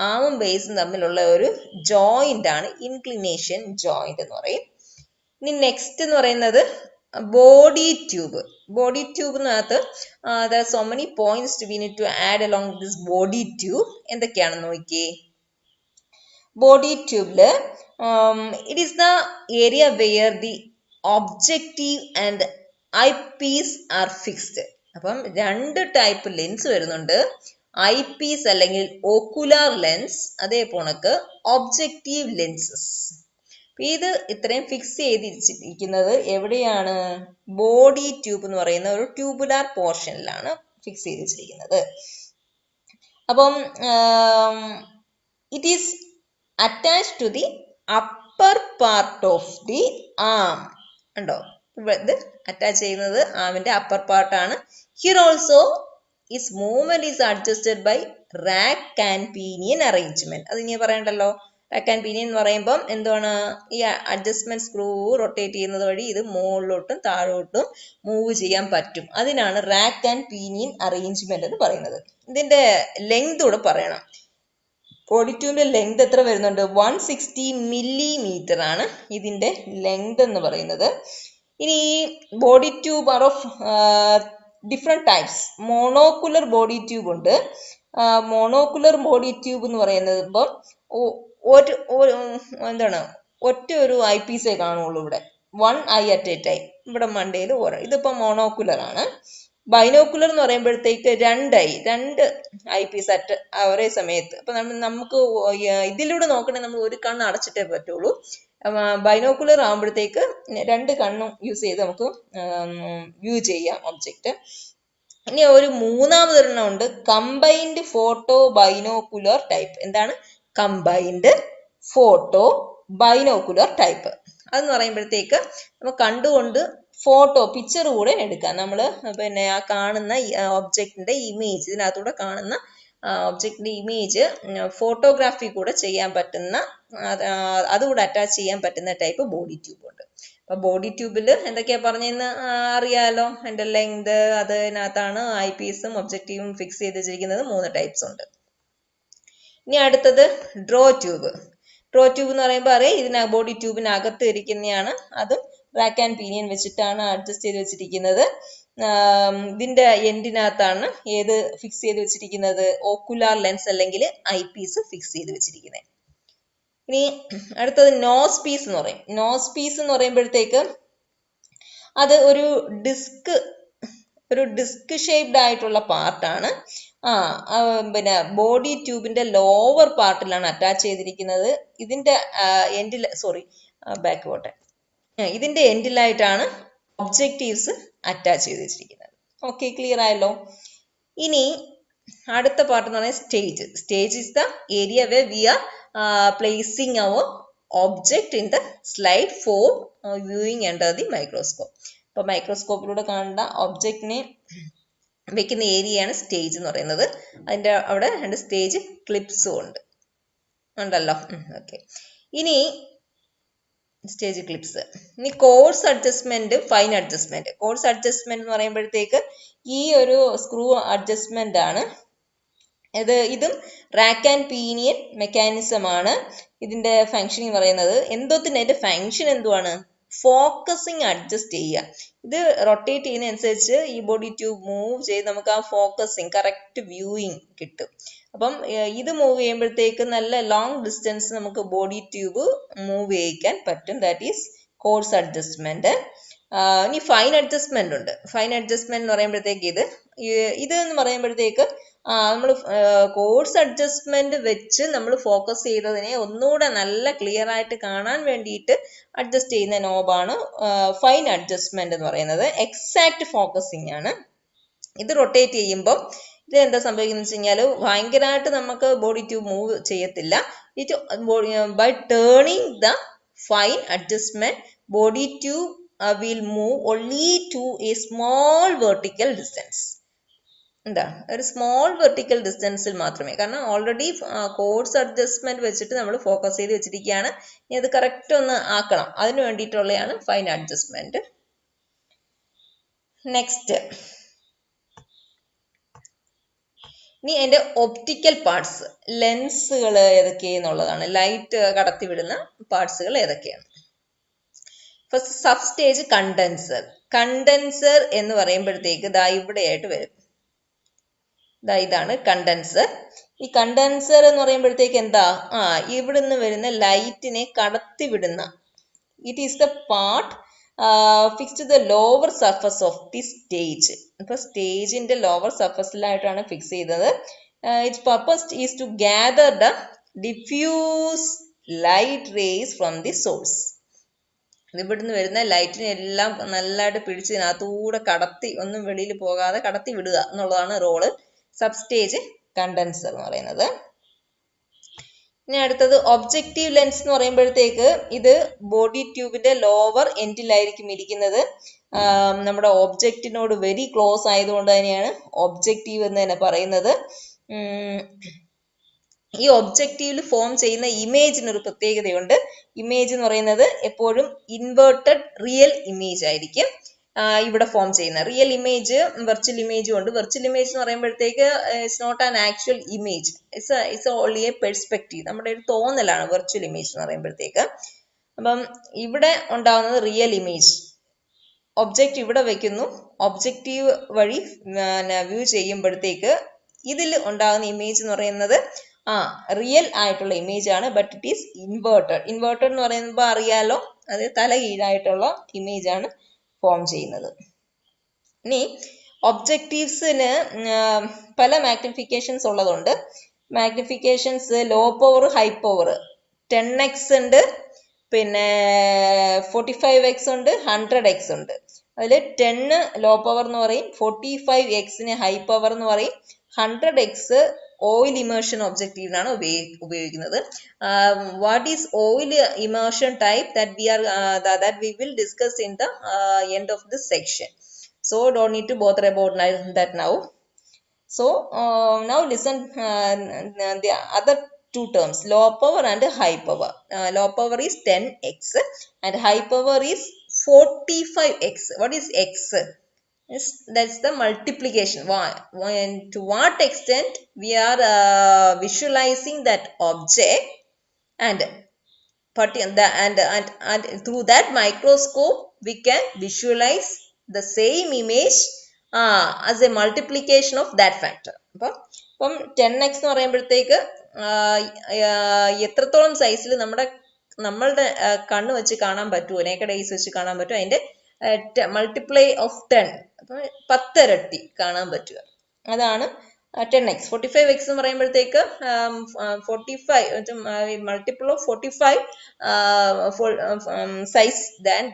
ആമും ബേസും തമ്മിലുള്ള ഒരു ജോയിന്റ് ആണ് ഇൻക്ലിനേഷൻ ജോയിന്റ് എന്ന് പറയും. ഇനി നെക്സ്റ്റ് എന്ന് പറയുന്നത് ബോഡി ട്യൂബ്. ബോഡി ട്യൂബിനകത്ത് there are so many points we need to add along this body tube. എന്തൊക്കെയാണെന്ന് നോക്കിയേ. ബോഡി ട്യൂബില് it is the area where the objective and eyepiece are fixed. അപ്പം രണ്ട് ടൈപ്പ് ലെൻസ് വരുന്നുണ്ട്. I Ps അല്ലെങ്കിൽ ocular lens, അതേപോണക്ക് objective lenses. ഇത് ഇത്രയും fix ചെയ്തിരിക്കുന്നത് എവിടെയാണ്? ബോഡി ട്യൂബ് എന്ന് പറയുന്ന ഒരു ട്യൂബുലാർ പോർഷനിലാണ് ഫിക്സ് ചെയ്ത് വെച്ചിരിക്കുന്നത്. അപ്പം it is attached to the upper part of the arm. ഉണ്ടോ? ഇത് അറ്റാച്ച് ചെയ്യുന്നത് ആമിന്റെ അപ്പർ പാർട്ടാണ്. Here also its movement is adjusted by rack and pinion arrangement. അത് ഇനി പറയണ്ടല്ലോ. റാക്ക് ആൻഡ് പീനിയൻ എന്ന് പറയുമ്പം എന്താണ്? ഈ അഡ്ജസ്റ്റ്മെന്റ് സ്ക്രൂ റൊട്ടേറ്റ് ചെയ്യുന്നത് വഴി ഇത് മുകളിലോട്ടും താഴോട്ടും മൂവ് ചെയ്യാൻ പറ്റും. അതിനാണ് റാക്ക് ആൻഡ് പീനിയൻ അറേഞ്ച്മെന്റ് എന്ന് പറയുന്നത്. ഇതിന്റെ ലെങ്ത് കൂടെ പറയണം. ബോഡി ട്യൂബിന്റെ ലെങ്ത് എത്ര വരുന്നുണ്ട്? 160 millimeter ആണ് ഇതിന്റെ ലെങ്ത് എന്ന് പറയുന്നത്. ഇനി body tube are of different types. Monocular body tube ഉണ്ട്. മോണോക്കുലർ ബോഡി ട്യൂബ് എന്ന് പറയുന്നത് ഇപ്പം എന്താണ്, ഒറ്റ ഒരു ഐ പീസേ കാണുള്ളൂ ഇവിടെ. 1 eye at a time. ഇവിടെ മണ്ടയിൽ ഓരോ. ഇതിപ്പോ മോണോക്കുലർ ആണ്. ബൈനോക്കുലർ എന്ന് പറയുമ്പോഴത്തേക്ക് 2 ഐ പീസ് അറ്റ് ഒരേ സമയത്ത്. അപ്പൊ നമുക്ക് ഇതിലൂടെ നോക്കണേ നമ്മൾ ഒരു കണ്ണ് അടച്ചിട്ടേ പറ്റുള്ളൂ. ബൈനോക്കുലർ ആകുമ്പോഴത്തേക്ക് 2 കണ്ണും യൂസ് ചെയ്ത് നമുക്ക് വ്യൂ ചെയ്യാം ഒബ്ജക്റ്റ്. ഇനി ഒരു മൂന്നാമതൊരെണ്ണം ഉണ്ട്, കമ്പൈൻഡ് ഫോട്ടോ ബൈനോക്കുലർ ടൈപ്പ്. എന്താണ് കമ്പൈൻഡ് ഫോട്ടോ ബൈനോക്കുലർ ടൈപ്പ്? അതെന്ന് പറയുമ്പോഴത്തേക്ക് നമുക്ക് കണ്ടുകൊണ്ട് ഫോട്ടോ പിക്ചർ കൂടെ എടുക്കാം. നമ്മൾ പിന്നെ ആ കാണുന്ന ഒബ്ജക്റ്റിന്റെ ഇമേജ്, ഇതിനകത്തൂടെ കാണുന്ന ഒബ്ജക്റ്റിന്റെ ഇമേജ് ഫോട്ടോഗ്രാഫി കൂടെ ചെയ്യാൻ പറ്റുന്ന, അതുകൂടെ അറ്റാച്ച് ചെയ്യാൻ പറ്റുന്ന ടൈപ്പ് ബോഡി ട്യൂബ് ഉണ്ട്. അപ്പൊ ബോഡി ട്യൂബിൽ എന്തൊക്കെയാ പറഞ്ഞെന്ന് അറിയാലോ. അതിന്റെ ലെങ്ത്, അതിനകത്താണ് ഐ പീസും ഒബ്ജക്റ്റീവും ഫിക്സ് ചെയ്ത് വെച്ചിരിക്കുന്നത്. 3 ടൈപ്സ് ഉണ്ട്. ഇനി അടുത്തത് ഡ്രോ ട്യൂബ്. ഡ്രോ ട്യൂബ് എന്ന് പറയുമ്പോൾ അറിയാം, ഇതിന് ബോഡി ട്യൂബിനകത്ത് ഇരിക്കുന്നതാണ്. അതും റാക്ക് ആൻഡ് പീനിയൻ വെച്ചിട്ടാണ് അഡ്ജസ്റ്റ് ചെയ്ത് വെച്ചിരിക്കുന്നത്. ഇതിന്റെ എൻഡിനകത്താണ് ഏത് ഫിക്സ് ചെയ്ത് വെച്ചിരിക്കുന്നത്? ഓക്കുലാർ ലെൻസ് അല്ലെങ്കിൽ ഐ പീസ് ഫിക്സ് ചെയ്ത് വെച്ചിരിക്കുന്നത്. ഇനി അടുത്തത് നോസ് പീസ് എന്ന് പറയും. നോസ് പീസ് എന്ന് പറയുമ്പോഴത്തേക്ക് അത് ഒരു ഡിസ്ക് ഷേപ്ഡ് ആയിട്ടുള്ള പാർട്ടാണ്. പിന്നെ ബോഡി ട്യൂബിന്റെ ലോവർ പാർട്ടിലാണ് അറ്റാച്ച് ചെയ്തിരിക്കുന്നത്. ഇതിന്റെ എൻഡിൽ ബാക്ക് പോട്ടെ. ഇതിന്റെ എൻഡിലായിട്ടാണ് ഒബ്ജക്റ്റീവ്സ് അറ്റാച്ച് ചെയ്ത് വെച്ചിരിക്കുന്നത്. ഓക്കെ, ക്ലിയർ ആയല്ലോ. ഇനി അടുത്ത പാർട്ട് എന്ന് പറയുന്നത് stage. Stage is the area where we are placing our object in the slide for viewing under the microscope. അപ്പൊ മൈക്രോസ്കോപ്പിലൂടെ കാണേണ്ട ഒബ്ജക്റ്റിനെ വെക്കുന്ന ഏരിയയാണ് സ്റ്റേജ് എന്ന് പറയുന്നത്. അതിന്റെ അവിടെ 2 സ്റ്റേജ് ക്ലിപ്സും ഉണ്ടല്ലോ. ഓക്കെ, ഇനി സ്റ്റേജ് ക്ലിപ്സ്. ഇനി coarse adjustment, fine adjustment. Coarse adjustment എന്ന് പറയുമ്പോഴത്തേക്ക് ഈ ഒരു സ്ക്രൂ അഡ്ജസ്റ്റ്മെന്റ് ആണ്. ഇതും റാക്ക് ആൻഡ് പീനിയൻ മെക്കാനിസം ആണ്. ഇതിന്റെ ഫംഗ്ഷൻ പറയുന്നത് അതിന്റെ ഫംഗ്ഷൻ എന്തുവാണ്? ഫോക്കസിങ് അഡ്ജസ്റ്റ് ചെയ്യുക. ഇത് റൊട്ടേറ്റ് ചെയ്യുന്നതനുസരിച്ച് ഈ ബോഡി ട്യൂബ് മൂവ് ചെയ്ത് നമുക്ക് ആ ഫോക്കസിങ്, കറക്റ്റ് വ്യൂയിങ് കിട്ടും. അപ്പം ഇത് മൂവ് ചെയ്യുമ്പോഴത്തേക്ക് നല്ല ലോങ് ഡിസ്റ്റൻസ് നമുക്ക് ബോഡി ട്യൂബ് മൂവ് ചെയ്യിക്കാൻ പറ്റും. That is coarse adjustment. ഇനി ഫൈൻ അഡ്ജസ്റ്റ്മെന്റ് ഉണ്ട്. ഫൈൻ അഡ്ജസ്റ്റ്മെന്റ് എന്ന് പറയുമ്പോഴത്തേക്ക് ഇത് എന്ന് പറയുമ്പോഴത്തേക്ക് നമ്മൾ കോഴ്സ് അഡ്ജസ്റ്റ്മെന്റ് വെച്ച് നമ്മൾ ഫോക്കസ് ചെയ്തതിനെ ഒന്നുകൂടെ നല്ല ക്ലിയർ ആയിട്ട് കാണാൻ വേണ്ടിയിട്ട് അഡ്ജസ്റ്റ് ചെയ്യുന്ന നോബാണ് ഫൈൻ അഡ്ജസ്റ്റ്മെന്റ് എന്ന് പറയുന്നത്. എക്സാക്ട് ഫോക്കസിങ് ആണ്. ഇത് റൊട്ടേറ്റ് ചെയ്യുമ്പോൾ ഇത് എന്താ സംഭവിക്കുന്നത് വെച്ച് കഴിഞ്ഞാൽ ഭയങ്കരമായിട്ട് നമുക്ക് ബോഡി ട്യൂബ് മൂവ് ചെയ്യത്തില്ല. By turning the fine adjustment body tube will move only to a small vertical distance. എന്താ ഒരു സ്മോൾ വെർട്ടിക്കൽ ഡിസ്റ്റൻസിൽ മാത്രമേ. കാരണം ഓൾറെഡി കോഴ്സ് അഡ്ജസ്റ്റ്മെന്റ് വെച്ചിട്ട് നമ്മൾ ഫോക്കസ് ചെയ്ത് വെച്ചിരിക്കുകയാണ്. ഇനി അത് കറക്റ്റ് ഒന്ന് ആക്കണം. അതിന് വേണ്ടിയിട്ടുള്ളതാണ് ഫൈൻ അഡ്ജസ്റ്റ്മെന്റ്. നെക്സ്റ്റ്, ഇനി അതിന്റെ ഒപ്റ്റിക്കൽ പാർട്സ്, ലെൻസുകൾ ഏതൊക്കെയെന്നുള്ളതാണ്. ലൈറ്റ് കടത്തിവിടുന്ന പാർട്സുകൾ ഏതൊക്കെയാണ്? First sub stage condenser. Condenser എന്ന് പറയുമ്പോഴത്തേക്ക് ദാ ഇവിടെയായിട്ട് വരും. ഇതാണ് കണ്ടൻസർ. ഈ കണ്ടൻസർ എന്ന് പറയുമ്പോഴത്തേക്ക് എന്താ, ഇവിടുന്ന് വരുന്ന ലൈറ്റിനെ കടത്തി വിടുന്ന, it is the part fix to the lower surface of the stage. ഇപ്പൊ സ്റ്റേജിന്റെ ലോവർ സർഫസിലായിട്ടാണ് ഫിക്സ് ചെയ്തത്. Its purpose is to gather the diffuse light rays from the source. ഇവിടുന്ന് വരുന്ന ലൈറ്റിനെ എല്ലാം നല്ലതായിട്ട് പിടിച്ച് ഇതിനകത്തൂടെ കടത്തി, ഒന്നും വെളിയിൽ പോകാതെ കടത്തി വിടുക എന്നുള്ളതാണ് റോള് സബ് സ്റ്റേജ് കണ്ടൻസർ എന്ന് പറയുന്നത്. ഇനി അടുത്തത് ഒബ്ജക്റ്റീവ് ലെൻസ് എന്ന് പറയുമ്പോഴത്തേക്ക് ഇത് ബോഡി ട്യൂബിന്റെ ലോവർ എൻഡിലായിരിക്കും ഇരിക്കുന്നത്. നമ്മുടെ ഒബ്ജക്റ്റിനോട് വെരി ക്ലോസ് ആയതുകൊണ്ട് തന്നെയാണ് ഒബ്ജക്റ്റീവ് എന്ന് തന്നെ പറയുന്നത്. ഈ ഒബ്ജക്റ്റീവിൽ ഫോം ചെയ്യുന്ന ഇമേജിന് ഒരു പ്രത്യേകതയുണ്ട്. ഇമേജ് എന്ന് പറയുന്നത് എപ്പോഴും ഇൻവേർട്ടഡ് റിയൽ ഇമേജ് ആയിരിക്കും ഇവിടെ ഫോം ചെയ്യുന്ന. റിയൽ ഇമേജ്, വെർച്വൽ ഇമേജും ഉണ്ട്. വെർച്വൽ ഇമേജ് എന്ന് പറയുമ്പോഴത്തേക്ക് it's not an actual image, it's only a perspective, നമ്മുടെ ഒരു തോന്നലാണ് വെർച്വൽ ഇമേജ് എന്ന് പറയുമ്പോഴത്തേക്ക്. അപ്പം ഇവിടെ ഉണ്ടാകുന്നത് റിയൽ ഇമേജ്. ഒബ്ജക്റ്റ് ഇവിടെ വെക്കുന്നു, ഒബ്ജക്റ്റീവ് വഴി വ്യൂ ചെയ്യുമ്പോഴത്തേക്ക് ഇതിൽ ഉണ്ടാകുന്ന ഇമേജ് എന്ന് പറയുന്നത് റിയൽ ആയിട്ടുള്ള ഇമേജ് ആണ്. But it is inverted. Inverted എന്ന് പറയുമ്പോൾ അറിയാലോ, അത് തലകീഴായിട്ടുള്ള ഇമേജ് ആണ് ഫോം ചെയ്യുന്നത്. ഇനി ഒബ്ജക്റ്റീവ്സിന് പല മാഗ്നിഫിക്കേഷൻസ് ഉള്ളതുണ്ട്. Magnifications low power, high power. 10x ഉണ്ട്, പിന്നെ 45x ഉണ്ട്, 100x ഉണ്ട്. അതിൽ 10 ലോ പവർ എന്ന് പറയും, 45x ഹൈ പവർ എന്ന് പറയും, 100x ഓയിൽ ഇമേർഷൻ ഒബ്ജക്റ്റീവിനാണ് ഉപയോഗിക്കുന്നത്. What is oil immersion type that we will discuss in the end of this section. So don't need to bother about that now. So now listen the other two terms, low power and high power. Low power is 10x and high power is 45x. What is x? That's the multiplication. To what extent we are visualizing that object, and through that microscope we can visualize the same image as a multiplication of that factor. അപ്പം 10x എന്ന് പറയുമ്പോഴത്തേക്ക് എത്രത്തോളം സൈസിൽ നമ്മളുടെ കണ്ണ് വെച്ച് കാണാൻ പറ്റുമോ, നേക്കഡ് ഐസ് വെച്ച് കാണാൻ പറ്റുമോ, അതിന്റെ മൾട്ടിപ്ലൈ ഓഫ് 10, അപ്പം 10 ഇരട്ടി കാണാൻ പറ്റുക, അതാണ് 10x. 45x എന്ന് പറയുമ്പോഴത്തേക്ക് 45 multiple of 45 size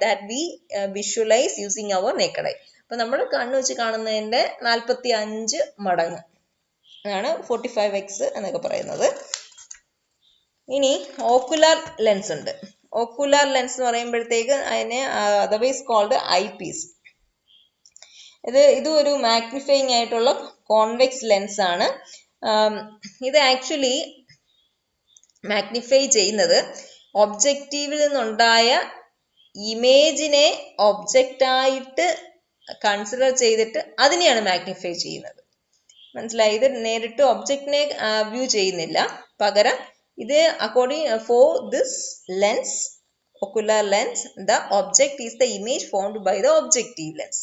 that we visualize using our naked eye. അപ്പൊ നമ്മൾ കണ്ണ് വെച്ച് കാണുന്നതിന്റെ 45 മടങ്ങ് ആണ് 45x എന്നൊക്കെ പറയുന്നത്. ഇനി ഓക്കുലാർ ലെൻസ് ഉണ്ട്. ഓക്കുലാർ ലെൻസ് എന്ന് പറയുമ്പോഴത്തേക്ക് അതിനെ അതർവൈസ് കോൾഡ് ഐ പീസ്. ഇത് ഒരു മാഗ്നിഫൈങ് ആയിട്ടുള്ള കോൺവെക്സ് ലെൻസ് ആണ്. ഇത് ആക്ച്വലി മാഗ്നിഫൈ ചെയ്യുന്നത് ഒബ്ജക്റ്റീവിൽ നിന്നുണ്ടായ ഇമേജിനെ ഒബ്ജക്റ്റായിട്ട് കൺസിഡർ ചെയ്തിട്ട് അതിനെയാണ് മാഗ്നിഫൈ ചെയ്യുന്നത്. മനസ്സിലായി? ഇത് നേരിട്ട് ഒബ്ജക്റ്റിനെ വ്യൂ ചെയ്യുന്നില്ല, പകരം ഇത് according for this lens, ocular lens, the object is the image formed by the objective lens.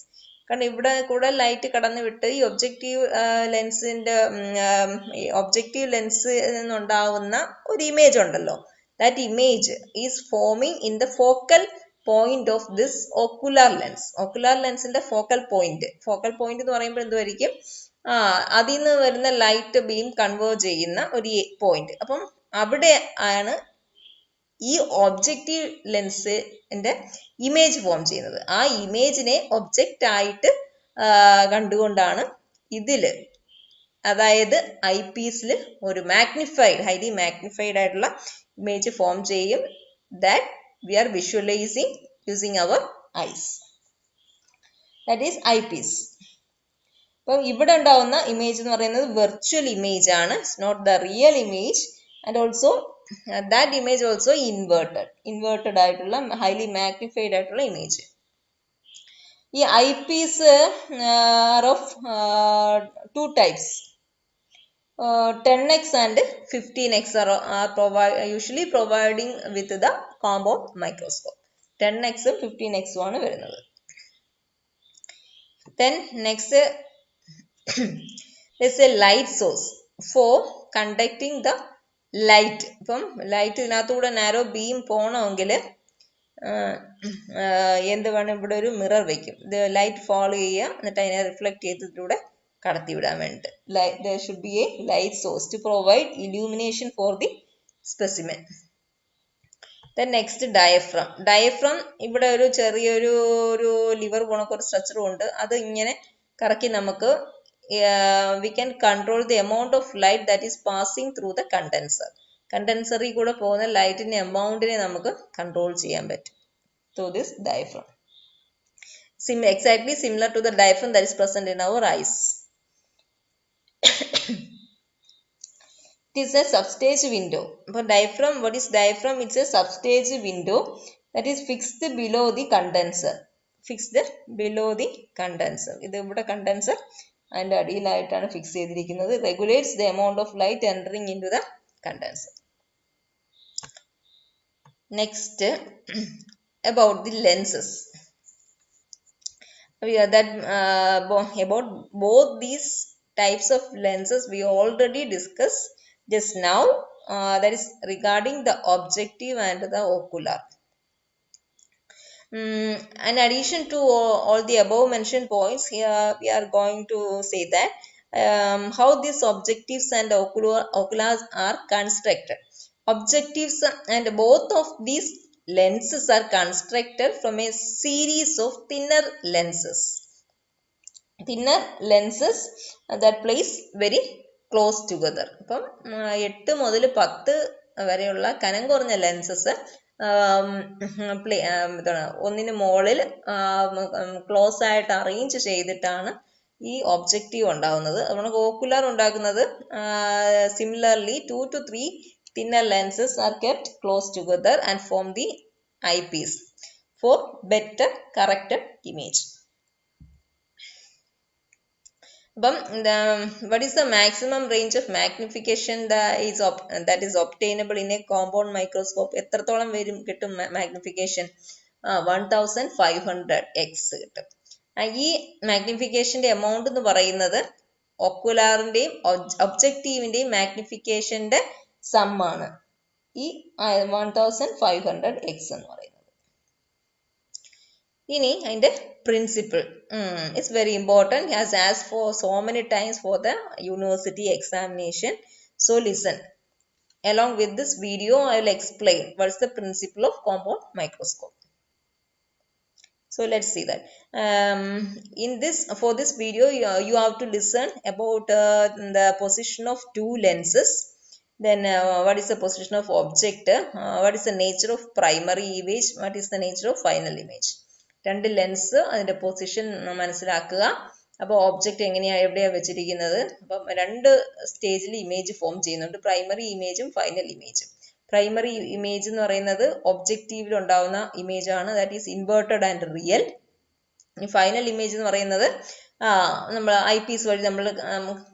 കാരണം ഇവിടെ കൂടെ ലൈറ്റ് കടന്നു വിട്ട് ഈ ഒബ്ജക്റ്റീവ് ലെൻസിൽ നിന്നുണ്ടാവുന്ന ഒരു ഇമേജ് ഉണ്ടല്ലോ, that image is forming in the focal point of this ocular lens. Ocular ലെൻസിന്റെ focal point എന്ന് പറയുമ്പോൾ എന്തുമായിരിക്കും, അതിൽ നിന്ന് വരുന്ന ലൈറ്റ് ബീം കൺവേർജ് ചെയ്യുന്ന ഒരു പോയിന്റ്. അപ്പം അവിടെ ആണ് ഈ ഒബ്ജക്റ്റീവ് ലെൻസിന്റെ ഇമേജ് ഫോം ചെയ്യുന്നത്. ആ ഇമേജിനെ ഒബ്ജക്റ്റ് ആയിട്ട് കണ്ടുകൊണ്ടാണ് ഇതില്, അതായത് ഐ പീസിൽ ഒരു ഹൈലി മാഗ്നിഫൈഡ് ആയിട്ടുള്ള ഇമേജ് ഫോം ചെയ്യും. That we are visualising using our eyes. That is eyepiece. അപ്പം ഇവിടെ ഉണ്ടാവുന്ന ഇമേജ് എന്ന് പറയുന്നത് വെർച്വൽ ഇമേജ് ആണ്, not the real image. And also that image also inverted ആയിട്ടുള്ള highly magnified ആയിട്ടുള്ള ഇമേജ്. ഈ eyepiece of 2 types, 10x and 15x are usually providing with the compound microscope. 10x 15x ആണ് വരുന്നത്. Then next is a light source for conducting the light. ഇപ്പം light ഇതിനകത്തൂടെ narrow beam പോകണമെങ്കിൽ എന്ത് വേണം, ഇവിടെ ഒരു മിറർ വെക്കും. ഇത് ലൈറ്റ് ഫോളോ ചെയ്യുക, എന്നിട്ട് അതിനെ റിഫ്ലക്ട് ചെയ്തതിലൂടെ കടത്തിവിടാൻ വേണ്ടിയിട്ട്. There should be a light source to provide illumination for the specimen. Then next diaphragm. Diaphragm ഇവിടെ ഒരു ചെറിയൊരു ലിവർ പോണക്കൊരു സ്ട്രക്ചറും ഉണ്ട്. അത് ഇങ്ങനെ കറക്കി നമുക്ക് we can control the amount of light that is passing through the condenser. കണ്ടൻസറിൽ കൂടെ പോകുന്ന ലൈറ്റിന്റെ എമൗണ്ടിനെ നമുക്ക് കൺട്രോൾ ചെയ്യാൻ പറ്റും through this diaphragm. Exactly similar to the diaphragm that is present in our eyes. It is a substage window. For diaphragm, what is diaphragm? It's a substage window that is fixed below the condenser. Fixed below the condenser. ഇത് ഇവിടെ condenser അതിൻ്റെ അടിയിലായിട്ടാണ് fix ചെയ്തിരിക്കുന്നത്. Regulates the amount of light entering into the condenser. Next, about the lenses. About both these types of lenses we already discussed just now. That is regarding the objective and the ocular. In addition to all the above mentioned points, here we are going to say that how these objectives and oculars are constructed. Objectives and both of these lenses are constructed from a series of thinner lenses. Thinner lenses that place very close together. അപ്പം 8 മുതൽ 10 വരെയുള്ള കനം കുറഞ്ഞ lenses ഒന്നിന് മുകളിൽ close ആയിട്ട് arrange ചെയ്തിട്ടാണ് ഈ ഒബ്ജക്റ്റീവ് ഉണ്ടാകുന്നത്. നമുക്ക് ഓക്കുലർ ഉണ്ടാക്കുന്നത് similarly 2 to 3 thinner lenses are kept close together and form the eyepiece for better corrected image. What is the maximum range of magnification that is obtainable in a compound microscope? എത്രത്തോളം വരും കിട്ടും magnification? 1500x കിട്ടും. ഈ മാഗ്നിഫിക്കേഷന്റെ amount എന്ന് പറയുന്നത് ഒക്കുലാറിന്റെയും ഒബ്ജക്റ്റീവിന്റെയും മാഗ്നിഫിക്കേഷന്റെ some ആണ് ഈ 1500x എന്ന് പറയുന്നത്. ഇനി അതിന്റെ principle is very important. He has asked for so many times for the university examination. So listen. Along with this video, I will explain what is the principle of compound microscope. So let's see that. For this video, you have to listen about the position of two lenses. Then what is the position of object? What is the nature of primary image? What is the nature of final image? രണ്ട് lens അതിന്റെ position മനസ്സിലാക്കുക. അപ്പോൾ object എവിടെയാണ് വെച്ചിരിക്കുന്നത്. അപ്പം രണ്ട് സ്റ്റേജിൽ image form ചെയ്യുന്നുണ്ട്, പ്രൈമറി ഇമേജും ഫൈനൽ ഇമേജും. പ്രൈമറി ഇമേജ് എന്ന് പറയുന്നത് ഒബ്ജക്റ്റീവിൽ ഉണ്ടാവുന്ന ഇമേജ് ആണ്, that is inverted and real. Final image എന്ന് പറയുന്നത് നമ്മൾ ഐ പീസ് വഴി നമ്മൾ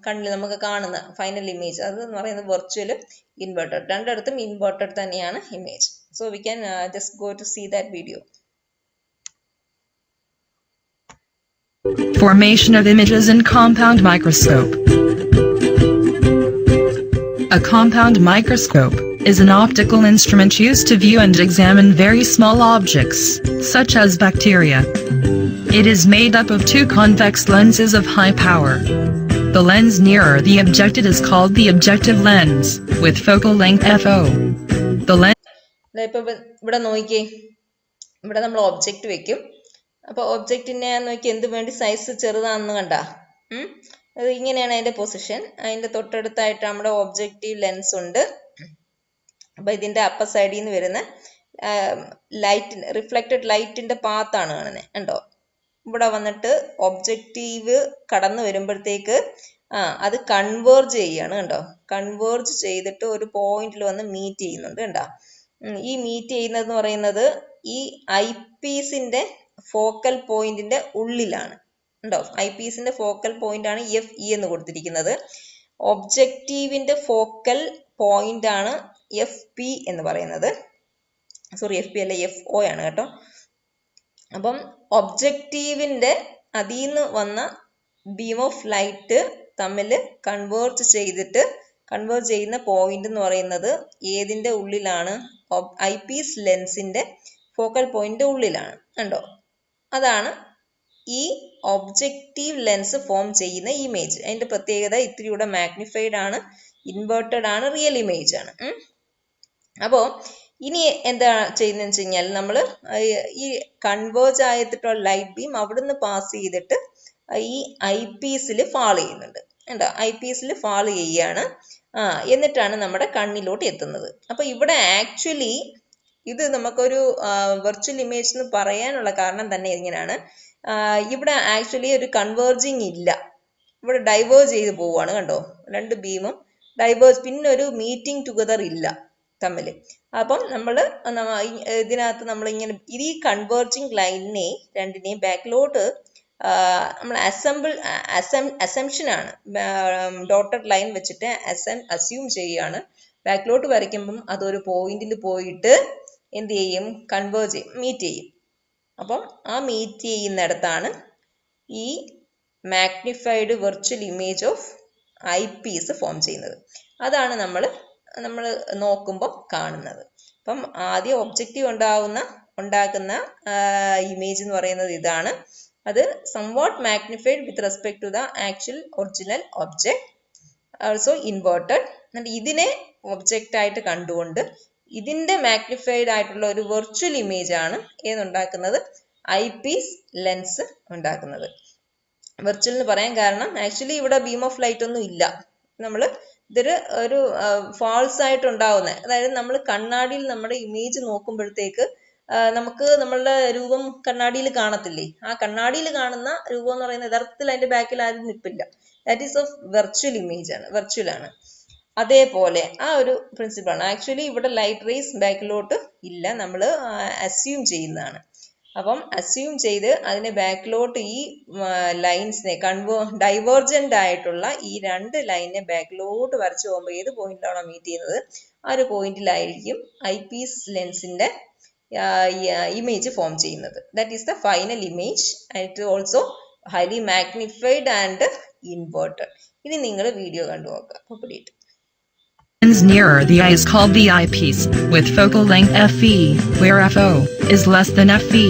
കണ്ണിൽ നമുക്ക് കാണുന്ന ഫൈനൽ ഇമേജ്, അത് എന്ന് പറയുന്നത് വെർച്വലും ഇൻവേർട്ടഡ്. രണ്ടിടത്തും ഇൻവേർട്ടഡ് തന്നെയാണ് image. So we can just go to see that video. Formation of images in compound microscope. A compound microscope is an optical instrument used to view and examine very small objects, such as bacteria. It is made up of two convex lenses of high power. The lens nearer the objective is called the objective lens, with focal length FO. The lens. ഇവിടെ നോക്കിയേ, ഇവിടെ നമ്മൾ object വെക്കും. അപ്പോൾ ഒബ്ജക്റ്റിനെ നോക്കി എന്ത് വേണ്ടി സൈസ് ചെറുതാണെന്ന് കണ്ട. അത് ഇങ്ങനെയാണ് അതിന്റെ പൊസിഷൻ. അതിന്റെ തൊട്ടടുത്തായിട്ട് നമ്മുടെ ഒബ്ജക്റ്റീവ് ലെൻസ് ഉണ്ട്. അപ്പൊ ഇതിന്റെ അപ്പർ സൈഡിൽ നിന്ന് വരുന്ന ലൈറ്റ്, റിഫ്ലക്റ്റഡ് ലൈറ്റിന്റെ പാത്താണ് കാണുന്നത് കണ്ടോ. ഇവിടെ വന്നിട്ട് ഒബ്ജക്റ്റീവ് കടന്നു വരുമ്പോഴത്തേക്ക് അത് കൺവേർജ് ചെയ്യാണ് കണ്ടോ. കൺവേർജ് ചെയ്തിട്ട് ഒരു പോയിന്റിൽ വന്ന് മീറ്റ് ചെയ്യുന്നുണ്ട് കണ്ടോ. ഈ മീറ്റ് ചെയ്യുന്നത് പറയുന്നത് ഈ ഐ പീസിന്റെ ഫോക്കൽ പോയിന്റിന്റെ ഉള്ളിലാണ് ഉണ്ടോ. ഐ പീസിന്റെ ഫോക്കൽ പോയിന്റ് ആണ് FE എന്ന് കൊടുത്തിരിക്കുന്നത്. ഒബ്ജക്റ്റീവിന്റെ ഫോക്കൽ പോയിന്റ് ആണ് FP എന്ന് പറയുന്നത്. സോറി FP അല്ല FO ആണ് കേട്ടോ. അപ്പം ഒബ്ജക്റ്റീവിൻ്റെ അതിൽ നിന്ന് വന്ന ബീം ഓഫ് ലൈറ്റ് തമ്മിൽ കൺവേർജ് ചെയ്യുന്ന പോയിന്റ് എന്ന് പറയുന്നത് ഏതിൻ്റെ ഉള്ളിലാണ്? ഐ പീസ് ലെൻസിൻ്റെ ഫോക്കൽ പോയിന്റിന്റെ ഉള്ളിലാണ്. കണ്ടോ? അതാണ് ഈ ഒബ്ജക്റ്റീവ് ലെൻസ് ഫോം ചെയ്യുന്ന ഇമേജ്. അതിന്റെ പ്രത്യേകത ഇത്തിരി കൂടെ മാഗ്നിഫൈഡ് ആണ്, ഇൻവേർട്ടഡ് ആണ്, റിയൽ ഇമേജ് ആണ്. അപ്പോൾ ഇനി എന്താ ചെയ്യുന്നതെന്ന് വെച്ച് കഴിഞ്ഞാൽ നമ്മൾ ഈ കൺവേർജ് ആയിട്ടുള്ള ലൈറ്റ് ബീം അവിടുന്ന് പാസ് ചെയ്തിട്ട് ഈ ഐ പീസിൽ ഫാൾ ചെയ്യുന്നുണ്ട്. കണ്ടോ? ഐ പീസിൽ ഫാൾ ചെയ്യാണ്. എന്നിട്ടാണ് നമ്മുടെ കണ്ണിലോട്ട് എത്തുന്നത്. അപ്പോൾ ഇവിടെ ആക്ച്വലി ഇത് നമുക്കൊരു വെർച്വൽ ഇമേജ് എന്ന് പറയാനുള്ള കാരണം തന്നെ ഇങ്ങനെയാണ്. ഇവിടെ ആക്ച്വലി ഒരു കൺവേർജിങ് ഇല്ല, ഇവിടെ ഡൈവേർജ് ചെയ്ത് പോവുകയാണ്. കണ്ടോ? രണ്ട് ബീമും ഡൈവേർജ്, പിന്നെ ഒരു മീറ്റിംഗ് ടുഗദർ ഇല്ല തമ്മിൽ. അപ്പം നമ്മൾ ഇതിനകത്ത് നമ്മളിങ്ങനെ ഈ കൺവേർജിങ് ലൈനിനെ രണ്ടിനെയും ബാക്കിലോട്ട് നമ്മൾ അസംഷനാണ്, ഡോട്ടഡ് ലൈൻ വെച്ചിട്ട് അസ്യൂം ചെയ്യുകയാണ്. ബാക്കിലോട്ട് വരയ്ക്കുമ്പം അതൊരു പോയിന്റിൽ പോയിട്ട് എന്ത് ചെയ്യും? കൺവേർജ് ചെയ്യും, മീറ്റ് ചെയ്യും. അപ്പം ആ മീറ്റ് ചെയ്യുന്നിടത്താണ് ഈ magnified virtual image of eyepiece form ചെയ്യുന്നത്. അതാണ് നമ്മൾ നോക്കുമ്പോൾ കാണുന്നത്. അപ്പം ആദ്യം ഒബ്ജക്റ്റീവ് ഉണ്ടാക്കുന്ന ഇമേജ് എന്ന് പറയുന്നത് ഇതാണ്. അത് somewhat magnified with respect to the actual original object, also inverted. എന്നിട്ട് ഇതിനെ ഒബ്ജക്റ്റ് ആയിട്ട് കണ്ടുകൊണ്ട് ഇതിന്റെ മാഗ്നിഫൈഡ് ആയിട്ടുള്ള ഒരു വെർച്വൽ ഇമേജ് ആണ് ഏതുണ്ടാക്കുന്നത്? ഐ പീസ് ലെൻസ് ഉണ്ടാക്കുന്നത്. വെർച്വൽ എന്ന് പറയാൻ കാരണം ആക്ച്വലി ഇവിടെ ബീം ഓഫ് ലൈറ്റ് ഒന്നും ഇല്ല. ഇതൊരു ഫാൾസ് ആയിട്ട് ഉണ്ടാവുന്ന, അതായത് നമ്മൾ കണ്ണാടിയിൽ നമ്മുടെ ഇമേജ് നോക്കുമ്പോഴത്തേക്ക് നമുക്ക് നമ്മളുടെ രൂപം കണ്ണാടിയിൽ കാണത്തില്ലേ? ആ കണ്ണാടിയിൽ കാണുന്ന രൂപം എന്ന് പറയുന്നത് യഥാർത്ഥത്തിൽ അതിന്റെ ബാക്കിൽ ആരും നിൽപ്പില്ല. That is of virtual image ആണ്, വെർച്വൽ ആണ്. അതേപോലെ ആ ഒരു പ്രിൻസിപ്പിളാണ്. ആക്ച്വലി ഇവിടെ ലൈറ്റ് റേസ് ബാക്കിലോട്ട് ഇല്ല, നമ്മൾ അസ്യൂം ചെയ്യുന്നതാണ്. അപ്പം അസ്യൂം ചെയ്ത് അതിനെ ബാക്കിലോട്ട് ഈ ലൈൻസിനെ ഡൈവേർജന്റ് ആയിട്ടുള്ള ഈ രണ്ട് ലൈനിനെ ബാക്കിലോട്ട് വരച്ചു പോകുമ്പോൾ ഏത് പോയിന്റിലാണോ മീറ്റ് ചെയ്യുന്നത് ആ ഒരു പോയിന്റിലായിരിക്കും ഐ പീസ് ലെൻസിന്റെ ഇമേജ് ഫോം ചെയ്യുന്നത്. That is the final image and it also highly magnified and inverted. ഇനി നിങ്ങൾ വീഡിയോ കണ്ടു നോക്കുക. അപ്പോൾ പിടിയിട്ട് nearer the eye is called the eyepiece, with focal length FE, where FO is less than FE.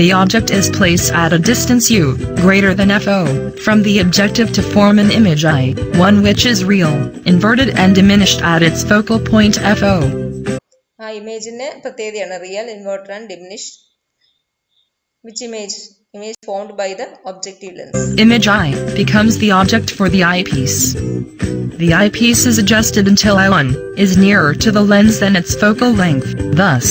The object is placed at a distance U, greater than FO, from the objective to form an image I, one which is real, inverted and diminished at its focal point FO. ആ ഇമേജിന്റെ പ്രത്യേകതയാണ് real, inverted and diminished. Which image? Image formed by the objective lens. Image I becomes the object for the eyepiece. The eyepiece is adjusted until I1 is nearer to the lens than its focal length, thus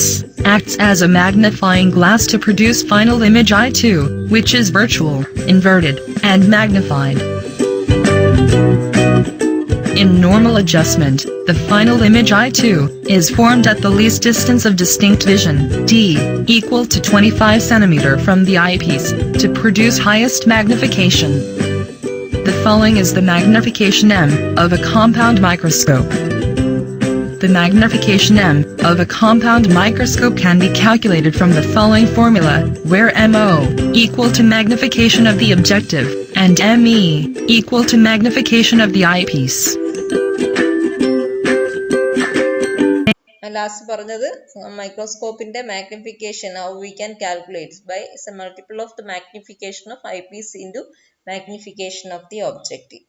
acts as a magnifying glass to produce final image I2, which is virtual, inverted, and magnified. In normal adjustment, the final image I2 is formed at the least distance of distinct vision, D, equal to 25 cm from the eyepiece, to produce highest magnification. The following is the magnification M of a compound microscope. The magnification M of a compound microscope can be calculated from the following formula, where MO equal to magnification of the objective, and ME equal to magnification of the eyepiece. Last പറഞ്ഞത് മൈക്രോസ്കോപ്പിന്റെ magnification how we can calculate by a multiple of the magnification of eyepiece into magnification of the objective.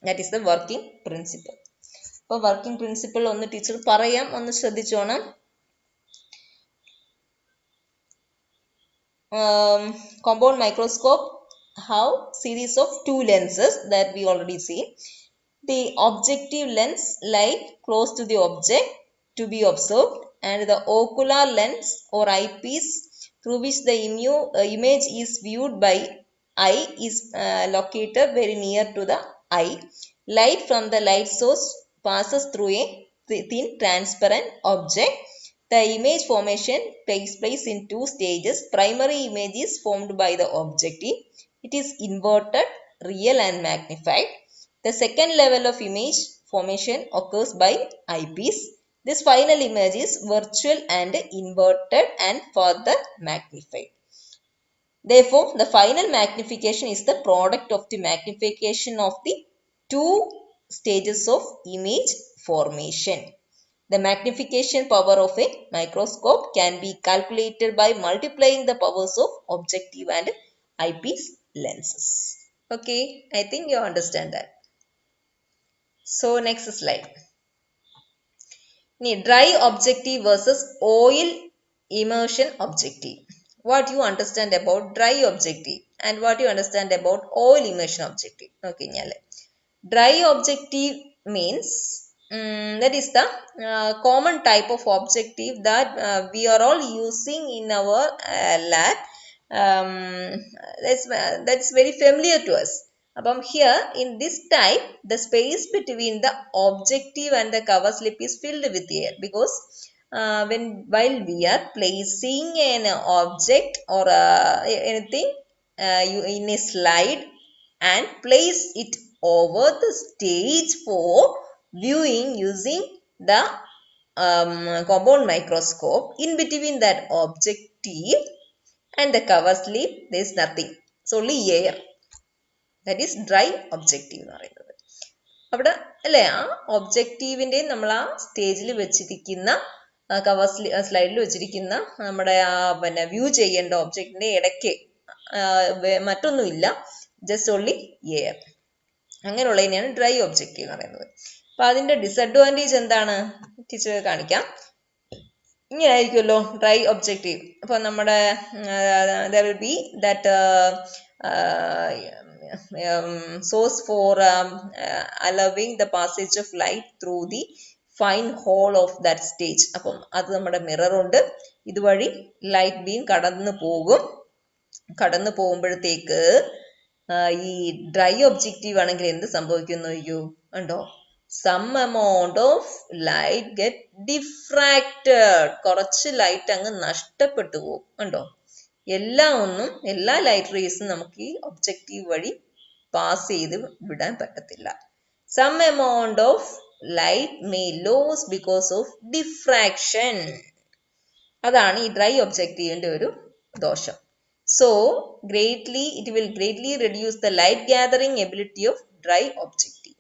That is the working principle. അപ്പോൾ working principle ഒന്ന് teacher പറയാം, ഒന്ന് ശ്രദ്ധിച്ചോണം. Compound microscope have series of two lenses that we already see. The objective lens lie close to the object to be observed, and the ocular lens or eyepiece through which the image is viewed by eye is located very near to the eye. Light from the light source passes through a thin transparent object. The image formation takes place in two stages. Primary image is formed by the objective. It is inverted, real and magnified. The second level of image formation occurs by eyepiece. This final image is virtual and inverted and further magnified. Therefore, the final magnification is the product of the magnification of the two stages of image formation. The magnification power of a microscope can be calculated by multiplying the powers of objective and eyepiece lenses. Okay, I think you understand that. So next slide. Dry objective versus oil immersion objective. What you understand about dry objective and what you understand about oil immersion objective. Okay, dry objective means that is the common type of objective that we are all using in our lab. That's very familiar to us. Here in this type, the space between the objective and the cover slip is filled with air, because while we are placing an object or anything in a slide and place it over the stage for viewing using the compound microscope, in between that objective and the cover slip there is nothing. It's only air. That is dry objective എന്ന് പറയുന്നത്. അവിടെ അല്ലേ ആ ഒബ്ജക്റ്റീവിൻ്റെ നമ്മൾ ആ സ്റ്റേജിൽ വെച്ചിരിക്കുന്ന cover സ്ലൈഡിൽ വെച്ചിരിക്കുന്ന നമ്മുടെ ആ പിന്നെ വ്യൂ ചെയ്യേണ്ട ഒബ്ജക്റ്റിൻ്റെ ഇടയ്ക്ക് മറ്റൊന്നുമില്ല, ജസ്റ്റ് ഓൺലി എയർ. അങ്ങനെയുള്ളതിനെയാണ് ഡ്രൈ ഒബ്ജക്റ്റീവ് എന്ന് പറയുന്നത്. അപ്പം അതിൻ്റെ ഡിസഡ്വാൻറ്റേജ് എന്താണ് ടീച്ചർ കാണിക്കാം. ഇങ്ങനെ ആയിരിക്കുമല്ലോ ഡ്രൈ ഒബ്ജക്റ്റീവ്. അപ്പം നമ്മുടെ there will be that source for allowing the passage of light through the fine hole of that stage. അപ്പം അത് നമ്മുടെ മിററുണ്ട്, ഇതുവഴി ലൈറ്റ് ബീം കടന്നു പോകുമ്പോഴത്തേക്ക് ഈ ഡ്രൈ ഒബ്ജക്റ്റീവ് ആണെങ്കിൽ എന്ത് സംഭവിക്കുന്നു നോക്കൂ, ഉണ്ടോ, some amount of light get diffracted. കുറച്ച് ലൈറ്റ് അങ്ങ് നഷ്ടപ്പെട്ടു പോകും, ഉണ്ടോ. എല്ലാ ലൈറ്റ് റേസും നമുക്ക് ഈ ഒബ്ജക്റ്റീവ് വഴി പാസ് ചെയ്ത് വിടാൻ പറ്റത്തില്ല. some amount of light may lose because of diffraction. അതാണ് ഈ ഡ്രൈ ഒബ്ജക്റ്റീവിന്റെ ഒരു ദോഷം. So it will greatly reduce the light gathering ability of dry objective.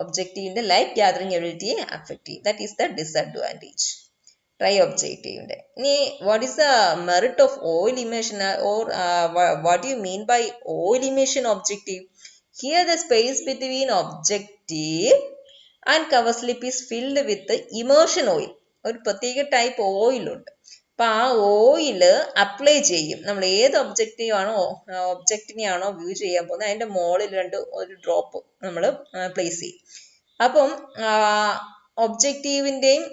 ഒബ്ജക്റ്റീവിന്റെ ലൈറ്റ് ഗ്യാതറിംഗ് എബിലിറ്റിയെ അഫക്റ്റ് ചെയ്യും. That is the disadvantage dry ഒബ്ജക്റ്റീവിന്റെ. ഇനി what is the merit of oil immersion or what you mean by oil immersion objective? Here the space between objective and cover slip is filled with immersion oil. ഒരു പ്രത്യേക type ഓയിലുണ്ട്. അപ്പം ആ oil apply ചെയ്യും. നമ്മൾ ഏത് ഒബ്ജക്റ്റിനെയാണോ view ചെയ്യാൻ പോകുന്നത് അതിൻ്റെ മുകളിൽ ഒരു ഡ്രോപ്പ് നമ്മൾ പ്ലേസ് ചെയ്യും. അപ്പം ഒബ്ജക്റ്റീവിൻ്റെയും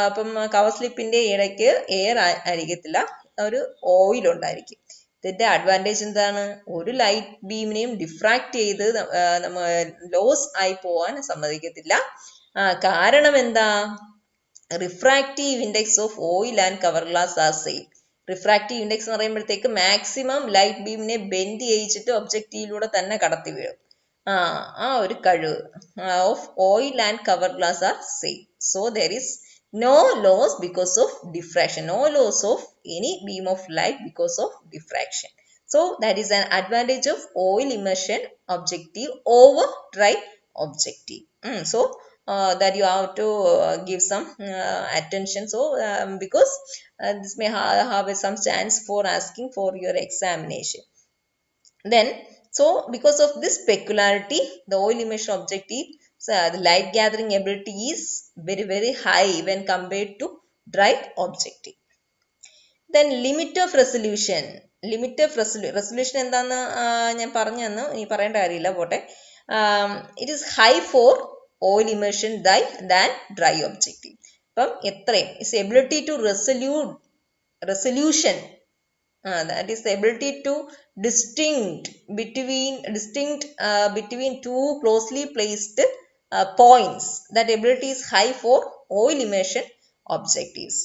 അപ്പം കവർ സ്ലിപ്പിൻ്റെയും ഇടയ്ക്ക് എയർ ആയിരിക്കത്തില്ല, ഒരു ഓയിൽ ഉണ്ടായിരിക്കും. ഇതിൻ്റെ അഡ്വാൻറ്റേജ് എന്താണ്? ഒരു ലൈറ്റ് ബീമിനെയും ഡിഫ്രാക്ട് ചെയ്ത് ലോസ് ആയി പോകാൻ സമ്മതിക്കത്തില്ല. കാരണം എന്താ? Refractive index of oil and cover glass are same. Refractive index എന്ന് പറയുമ്പോഴത്തേക്ക് മാക്സിമം ലൈറ്റ് ബീമിനെ ബെൻഡ് ചെയ്യിച്ചിട്ട് ഒബ്ജക്റ്റീവിലൂടെ തന്നെ കടത്തി വീഴും. ആ ഒരു കഴിവ് of oil and cover glass are same. So there is no loss because of diffraction, no loss of any beam of light because of diffraction. So that is an advantage of oil immersion objective over dry objective. So that you have to give some attention. So because this may have some chance for asking for your examination. Then so because of this peculiarity, the oil immersion objective, the light gathering ability is very very high when compared to dry objective. Then limit of resolution. Resolution എന്താന്ന് ഞാൻ പറഞ്ഞു തന്നു, ഇനി പറയേണ്ട കാര്യമില്ല, പോട്ടെ. It is high for oil immersion than dry objective. അപ്പം എത്രയും is ability to resolution, that is the ability to distinct between two closely placed points. That ability is high for oil immersion objectives.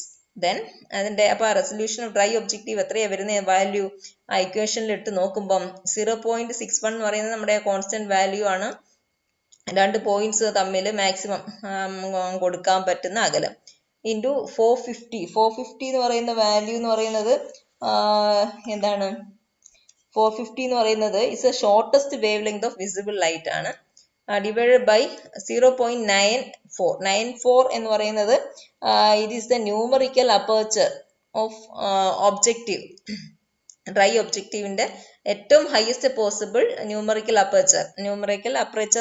Then അതിൻ്റെ അപ്പോൾ resolution of dry objective എത്രയാണ് വരുന്ന value? ആ ഇക്വേഷനിൽ ഇട്ട് നോക്കുമ്പം 0.61 എന്ന് പറയുന്നത് നമ്മുടെ കോൺസ്റ്റന്റ് വാല്യൂ ആണ്. രണ്ട് പോയിന്റ്സ് തമ്മിൽ മാക്സിമം കൊടുക്കാൻ പറ്റുന്ന അകലം. ഇൻറ്റു 450 എന്ന് പറയുന്ന വാല്യൂ എന്ന് പറയുന്നത് എന്താണ് 450 എന്ന് പറയുന്നത് is a shortest wavelength of visible light ആണ്. ഡിവൈഡഡ് ബൈ 0.94 എന്ന് പറയുന്നത് it is the numerical aperture of objective. Dry ഒബ്ജക്റ്റീവിന്റെ ഏറ്റവും ഹയസ്റ്റ് പോസിബിൾ ന്യൂമറിക്കൽ അപ്പർച്ചർ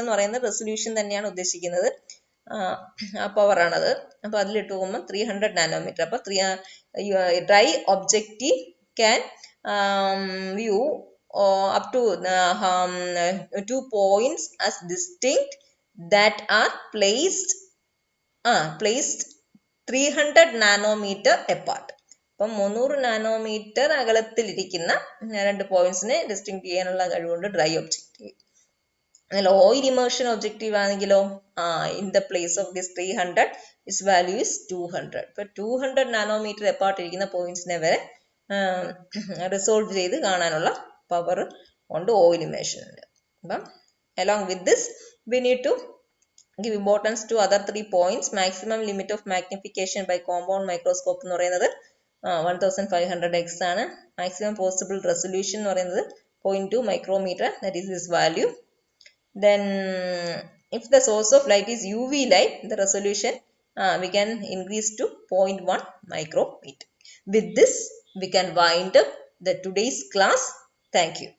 എന്ന് പറയുന്ന റെസൊല്യൂഷൻ തന്നെയാണ് ഉദ്ദേശിക്കുന്നത്. ആ പവറാണത്. അപ്പൊ അതിലിട്ട് പോകുമ്പോൾ 300 നാനോമീറ്റർ. അപ്പൊ dry objective can view up to 2 points as distinct that are placed 300 nanometer apart. അപ്പം 300 നാനോമീറ്റർ അകലത്തിലിരിക്കുന്ന 2 പോയിന്റ്സിനെ ഡിസ്റ്റിങ് ചെയ്യാനുള്ള കഴിവുണ്ട് ഡ്രൈ ഒബ്ജക്റ്റീവ്. എന്നാൽ ഓയിൽ ഇമേർഷൻ ഒബ്ജക്റ്റീവ് ആണെങ്കിലോ in the place of this 300 is value is 200. ഇപ്പൊ 200 നാനോമീറ്റർ എപ്പാർട്ട് ഇരിക്കുന്ന പോയിന്റ്സിനെ വരെ resolve ചെയ്ത് കാണാനുള്ള പവർ ഉണ്ട് ഓയിൽ ഇമേഷനിൽ. അപ്പം along with this we need to give importance to other 3 points. Maximum limit of magnification by compound microscope എന്ന് പറയുന്നത് 1500x ആണ്. Maximum possible resolution എന്ന് പറയുന്നത് 0.2 micrometer, that is this value. Then if the source of light is UV light, the resolution we can increase to 0.1 micrometer. With this we can wind up the today's class. Thank you.